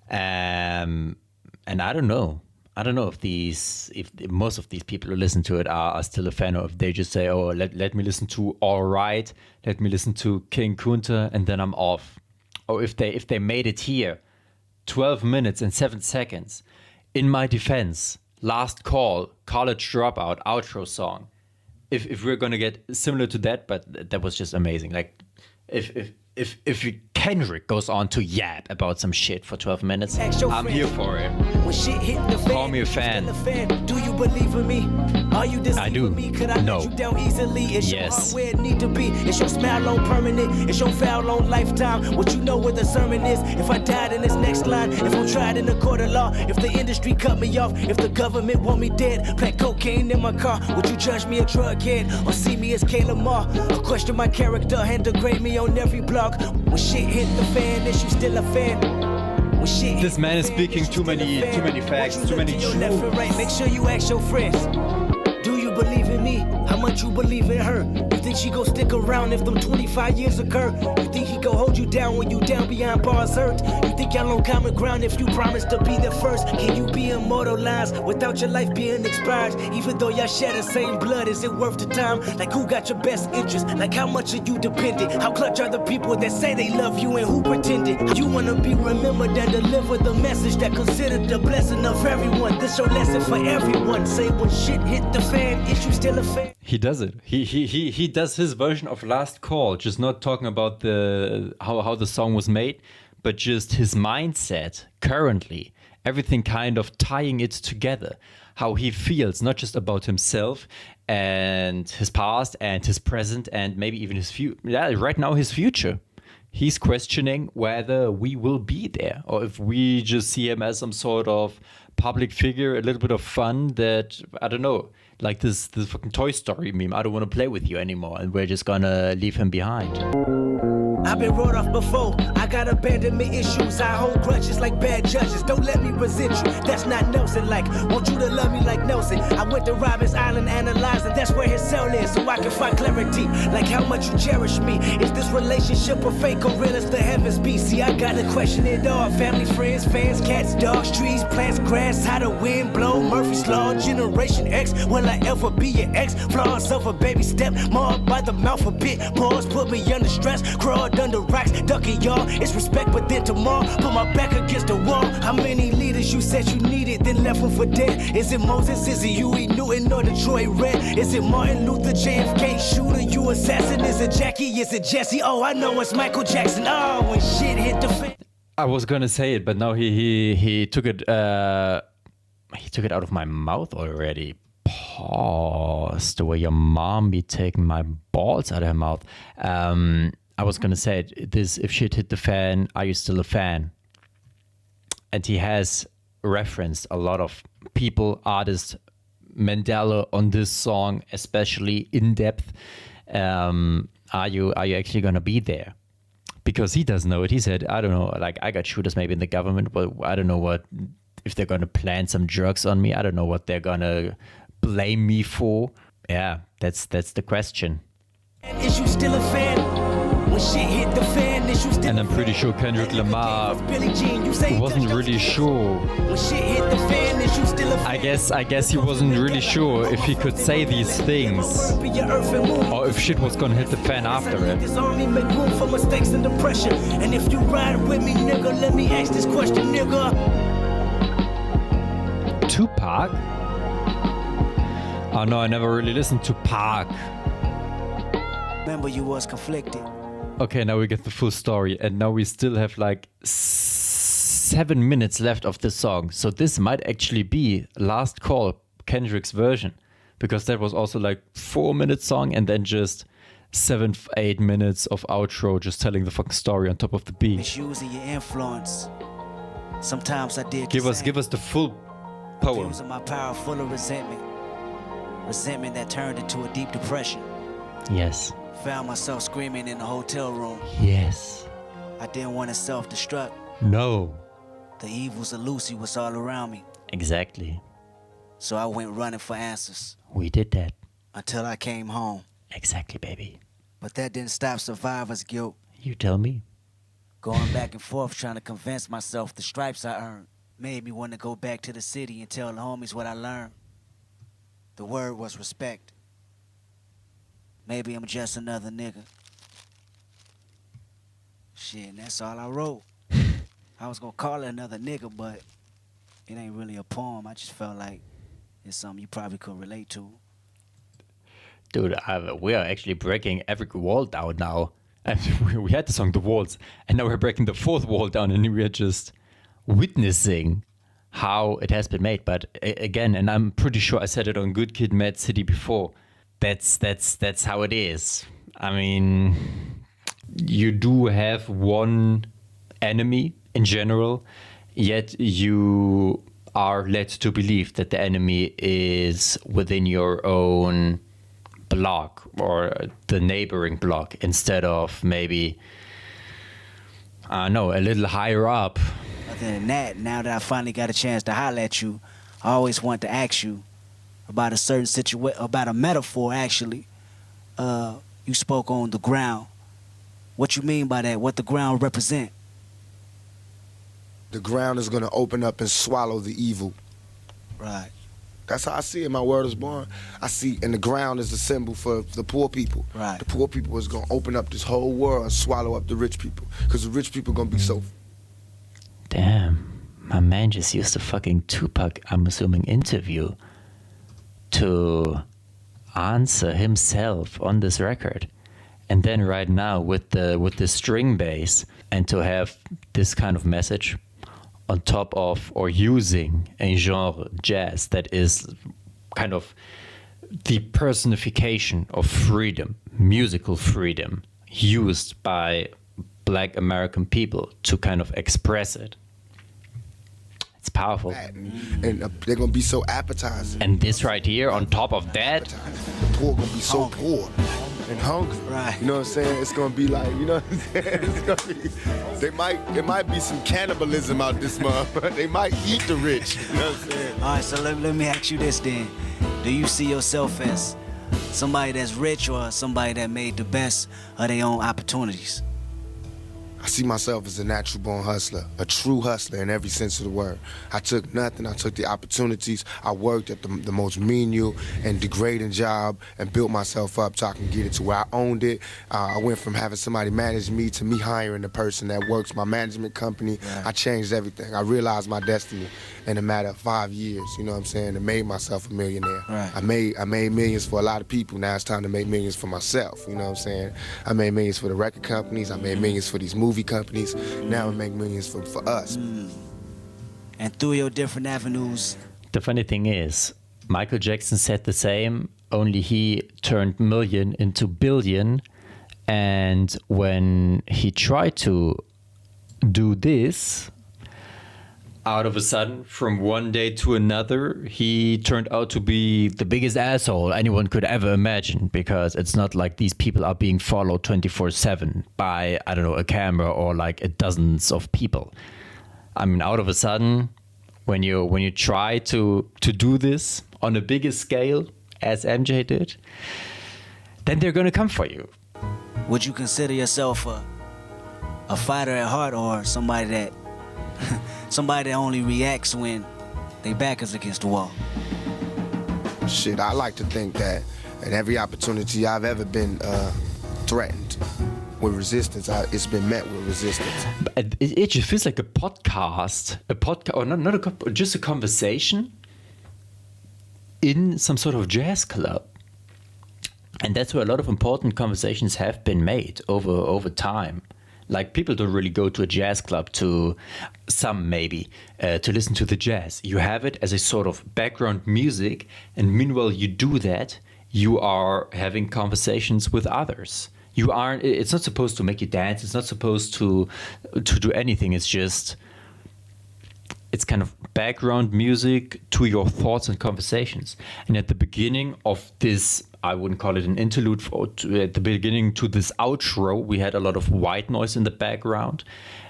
And I don't know if most of these people who listen to it are still a fan, or if they just say, oh, let me listen to All Right, let me listen to King Kunta, and then I'm off. Or if they made it here, 12 minutes and 7 seconds. In my defense, Last Call, College Dropout, outro song. If we're gonna get similar to that, but that was just amazing. Like if Kendrick goes on to yap about some shit for 12 minutes, I'm here for it. When shit hit the fan, call me a fan. Do you believe in me? Are you I do. Me? Could I no. let you down easily? Is yes. your heart where it need to be? Is your smile on permanent? Is your foul on lifetime? What you know where the sermon is? If I died in this next line, if I'm tried in the court of law, if the industry cut me off, if the government want me dead, plant cocaine in my car, would you judge me a drug head or see me as K. Lamar? Or question my character and degrade me on every blog? When shit hit the fan, is you still a fan? This man is speaking too many facts, too many truths. Left and right, make sure you ask your friends. Do you believe in me? How much you believe in her? You think she gon' stick around if them 25 years occur? You think he gon' hold you down when you down behind bars hurt? You think y'all on common ground if you promise to be the first? Can you be immortalized without your life being expired? Even though y'all share the same blood, is it worth the time? Like who got your best interest? Like how much are you dependent? How clutch are the people that say they love you and who pretended? You wanna be remembered and deliver the message that considered the blessing of everyone. This your lesson for everyone. Say when shit hit the fan, is you still a fan? He does it. He does his version of Last Call, just not talking about the how the song was made, but just his mindset currently, everything kind of tying it together, how he feels, not just about himself and his past and his present and maybe even his future. Yeah, right now his future. He's questioning whether we will be there or if we just see him as some sort of public figure, a little bit of fun that, I don't know, like this fucking Toy Story meme, I don't want to play with you anymore and we're just gonna leave him behind. I've been wrote off before. I got abandonment issues. I hold grudges like bad judges. Don't let me resent you. That's not Nelson. Like, want you to love me like Nelson. I went to Robbins Island analyzing. That's where his cell is, so I can find clarity. Like how much you cherish me. Is this relationship a fake or real as the heavens be? See, I gotta question it all. Family, friends, fans, cats, dogs, trees, plants, grass. How the wind blow. Murphy's Law, Generation X. Will I ever be your ex? Flaws of a baby step. Mauled by the mouth a bit. Pause, put me under stress. Crawled under rocks, ducking y'all. It's respect, but then tomorrow, put my back against the wall. How many leaders you said you needed, then left them for dead? Is it Moses? Is it Huey Newton or Detroit Red? Is it Martin Luther, JFK shooter, you assassin? Is it Jackie? Is it Jesse? Oh, I know it's Michael Jackson. Oh, when shit hit the fan. I was gonna say it, but now he took it. He took it out of my mouth already. Pause. The way your mom be taking my balls out of her mouth. I was gonna say it, this: if shit hit the fan, are you still a fan? And he has referenced a lot of people, artists, Mandela on this song, especially in depth. Are you actually gonna be there? Because he doesn't know it. He said, I don't know, like I got shooters maybe in the government, but I don't know what, if they're gonna plant some drugs on me. I don't know what they're gonna blame me for. Yeah, that's the question. Is you still a fan? When shit hit the fan, is you still And I'm pretty sure Kendrick Lamar wasn't really sure. When shit hit the fan, is you still a fan? I guess he wasn't really sure if he could say these things or if shit was gonna hit the fan after it. This army make room for mistakes and depression. And if you ride with me, nigga, let me ask this question, nigga. Tupac? Oh no, I never really listened to Pac. Remember, you was conflicted. Okay, now we get the full story, and now we still have like 7 minutes left of the song. So this might actually be Last Call, Kendrick's version, because that was also like 4-minute song and then just 7-8 minutes of outro, just telling the fucking story on top of the beat. Misusing your influence. Sometimes I did. Give us the full poem. Using my power full of resentment. Resentment that turned into a deep depression. Yes. Found myself screaming in the hotel room. Yes. I didn't want to self-destruct. No. The evils of Lucy was all around me. Exactly. So I went running for answers. We did that. Until I came home. Exactly, baby. But that didn't stop survivor's guilt. You tell me. Going back and forth trying to convince myself the stripes I earned made me want to go back to the city and tell the homies what I learned. The word was respect. Maybe I'm just another nigga. Shit, and that's all I wrote. I was gonna call it another nigga, but it ain't really a poem. I just felt like it's something you probably could relate to. Dude, we are actually breaking every wall down now. And we had the song The Walls, and now we're breaking the 4th wall down, and we are just witnessing how it has been made. But again, and I'm pretty sure I said it on Good Kid, Mad City before, that's how it is. I mean, you do have one enemy in general, yet you are led to believe that the enemy is within your own block or the neighboring block instead of maybe, I don't know, a little higher up. Other than that, now that I finally got a chance to holler at you, I always want to ask you about a certain situation, about a metaphor actually. You spoke on the ground. What you mean by that? What the ground represent? The ground is going to open up and swallow the evil. Right. That's how I see it. My word is born. I see, and the ground is the symbol for the poor people. Right. The poor people is going to open up this whole world and swallow up the rich people. Because the rich people going to be so... Damn. My man just used a fucking Tupac, I'm assuming, interview to answer himself on this record. And then right now with the string bass, and to have this kind of message on top of, or using a genre, jazz, that is kind of the personification of freedom, musical freedom, used by Black American people to kind of express it. It's powerful. And they're going to be so appetizing. And this right here, on top of that, the poor going to be so poor. and hungry. Right. You know what I'm saying? It's gonna be like, you know what I'm saying? It's gonna be, there might be some cannibalism out this month. They might eat the rich. You know what I'm saying? All right, so let me ask you this then. Do you see yourself as somebody that's rich or somebody that made the best of their own opportunities? I see myself as a natural born hustler, a true hustler in every sense of the word. I took nothing, I took the opportunities. I worked at the most menial and degrading job and built myself up so I can get it to where I owned it. I went from having somebody manage me to me hiring the person that works my management company. Right. I changed everything. I realized my destiny in a matter of 5 years, you know what I'm saying, and made myself a millionaire. Right. I made millions for a lot of people. Now it's time to make millions for myself, you know what I'm saying? I made millions for the record companies. I made millions for these movie companies. Now I make millions for us. And through your different avenues. The funny thing is, Michael Jackson said the same, only he turned million into billion. And when he tried to do this, out of a sudden, from one day to another, he turned out to be the biggest asshole anyone could ever imagine, because it's not like these people are being followed 24/7 by, I don't know, a camera or like dozens of people. I mean, out of a sudden, when you try to do this on a bigger scale, as MJ did, then they're gonna come for you. Would you consider yourself a fighter at heart, or somebody that only reacts when they back is against the wall? Shit, I like to think that at every opportunity I've ever been threatened with resistance, it's been met with resistance. It just feels like a podcast, or just a conversation in some sort of jazz club. And that's where a lot of important conversations have been made over time. Like, people don't really go to a jazz club to listen to the jazz. You have it as a sort of background music, and meanwhile you do that, you are having conversations with others. It's not supposed to make you dance, it's not supposed to do anything, it's kind of background music to your thoughts and conversations. And at the beginning of this, I wouldn't call it an interlude, at the beginning to this outro, we had a lot of white noise in the background,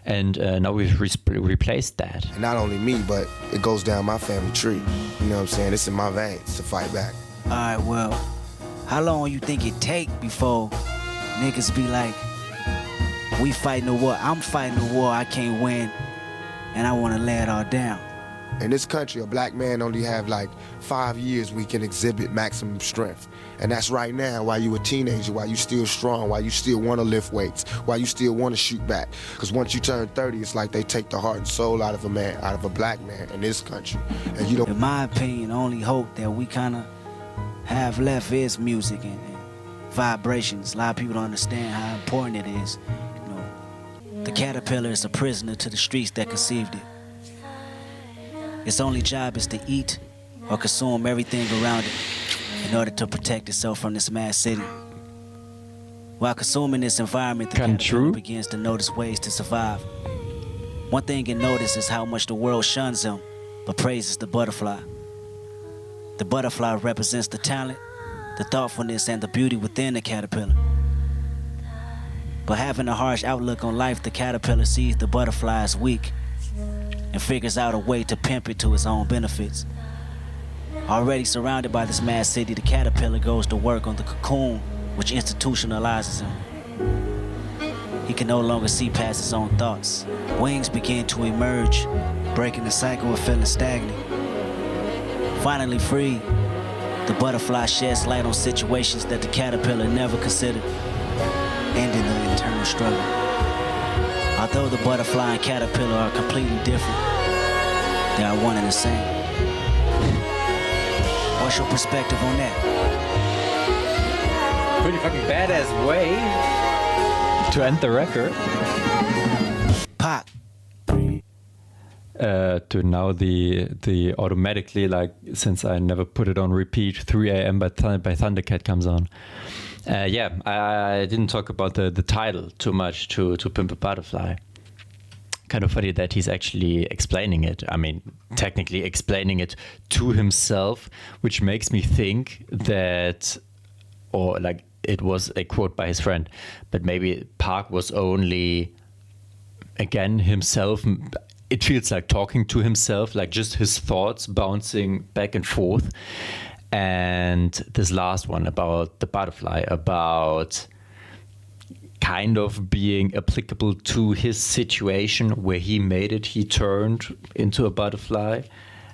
and now we've replaced that. And not only me, but it goes down my family tree. You know what I'm saying? It's in my veins to fight back. All right, well, how long you think it take before niggas be like, we fighting a war, I'm fighting a war I can't win, and I want to lay it all down? In this country, a black man only have like 5 years we can exhibit maximum strength. And that's right now, while you a teenager, while you still strong, while you still want to lift weights, while you still want to shoot back. Because once you turn 30, it's like they take the heart and soul out of a man, out of a black man in this country. And you don't. In my opinion, the only hope that we kind of have left is music and vibrations. A lot of people don't understand how important it is. You know, the caterpillar is a prisoner to the streets that conceived it. Its only job is to eat or consume everything around it in order to protect itself from this mad city. While consuming this environment, the caterpillar begins to notice ways to survive. One thing it notices is how much the world shuns him, but praises the butterfly. The butterfly represents the talent, the thoughtfulness, and the beauty within the caterpillar. But having a harsh outlook on life, the caterpillar sees the butterfly as weak and figures out a way to pimp it to his own benefits. Already surrounded by this mad city, the caterpillar goes to work on the cocoon, which institutionalizes him. He can no longer see past his own thoughts. Wings begin to emerge, breaking the cycle of feeling stagnant. Finally free, the butterfly sheds light on situations that the caterpillar never considered, ending the internal struggle. Although the butterfly and caterpillar are completely different, they are one and the same. What's your perspective on that? Pretty fucking badass way to end the record. Pop. To now the automatically, like, since I never put it on repeat, 3 a.m. by Thundercat comes on. I didn't talk about the title too much to Pimp a Butterfly. Kind of funny that he's actually explaining it. I mean, technically explaining it to himself, which makes me think that, or like, it was a quote by his friend, but maybe Park was only, again, himself. It feels like talking to himself, like just his thoughts bouncing back and forth. And this last one about the butterfly, about kind of being applicable to his situation where he made it, he turned into a butterfly,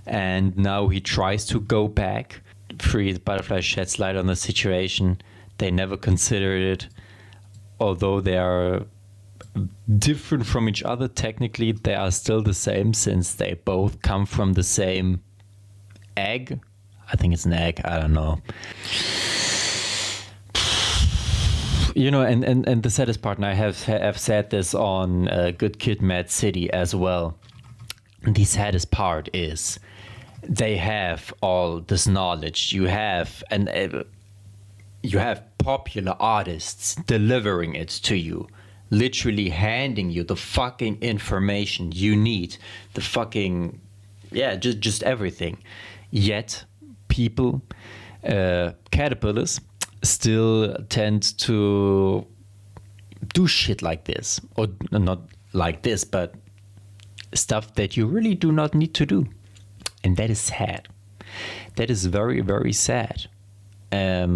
and now he tries to go back. Free the butterfly sheds light on the situation. They never considered it, although they are different from each other. Technically, they are still the same since they both come from the same egg. I think it's an egg. I don't know. You know, and the saddest part, and I have said this on Good Kid, Mad City as well. The saddest part is they have all this knowledge. You have popular artists delivering it to you, literally handing you the fucking information you need, the fucking just everything. Yet people, caterpillars, still tend to do shit like this, or not like this, but stuff that you really do not need to do. And that is sad. That is very, very sad. I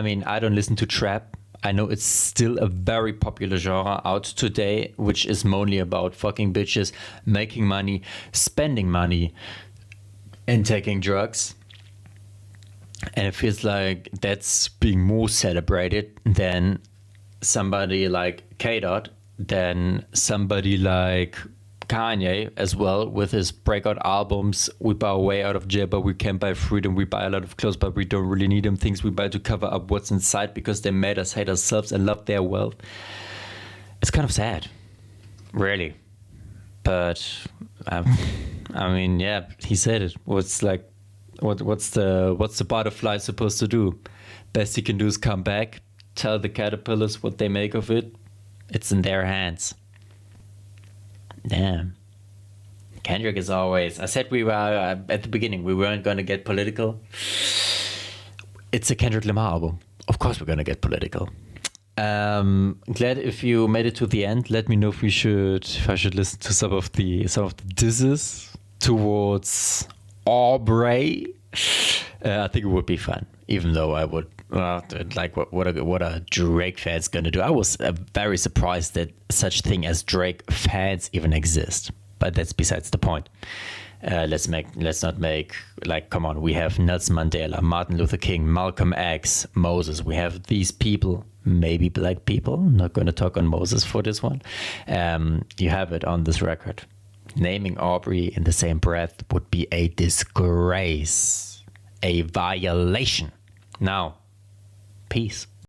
mean, I don't listen to trap. I know it's still a very popular genre out today, which is mainly about fucking bitches, making money, spending money, and taking drugs. And it feels like that's being more celebrated than somebody like K-Dot, than somebody like Kanye as well, with his breakout albums. We buy our way out of jail, but we can't buy freedom. We buy a lot of clothes, but we don't really need them. Things we buy to cover up what's inside because they made us hate ourselves and love their wealth. It's kind of sad, really. But I mean, yeah, he said it. What's the butterfly supposed to do? Best he can do is come back, tell the caterpillars what they make of it. It's in their hands. Damn. Kendrick is always... I said we were, at the beginning, we weren't going to get political. It's a Kendrick Lamar album. Of course we're going to get political. Glad if you made it to the end. Let me know if I should listen to some of the disses towards Aubrey. I think it would be fun, even though I would like what are Drake fans gonna do. I was very surprised that such thing as Drake fans even exist, but that's besides the point. Let's not make, like, come on, we have Nelson Mandela, Martin Luther King, Malcolm X, Moses. We have these people, maybe black people. I'm not going to talk on Moses for this one. You have it on this record. Naming Aubrey in the same breath would be a disgrace, a violation. Now, peace.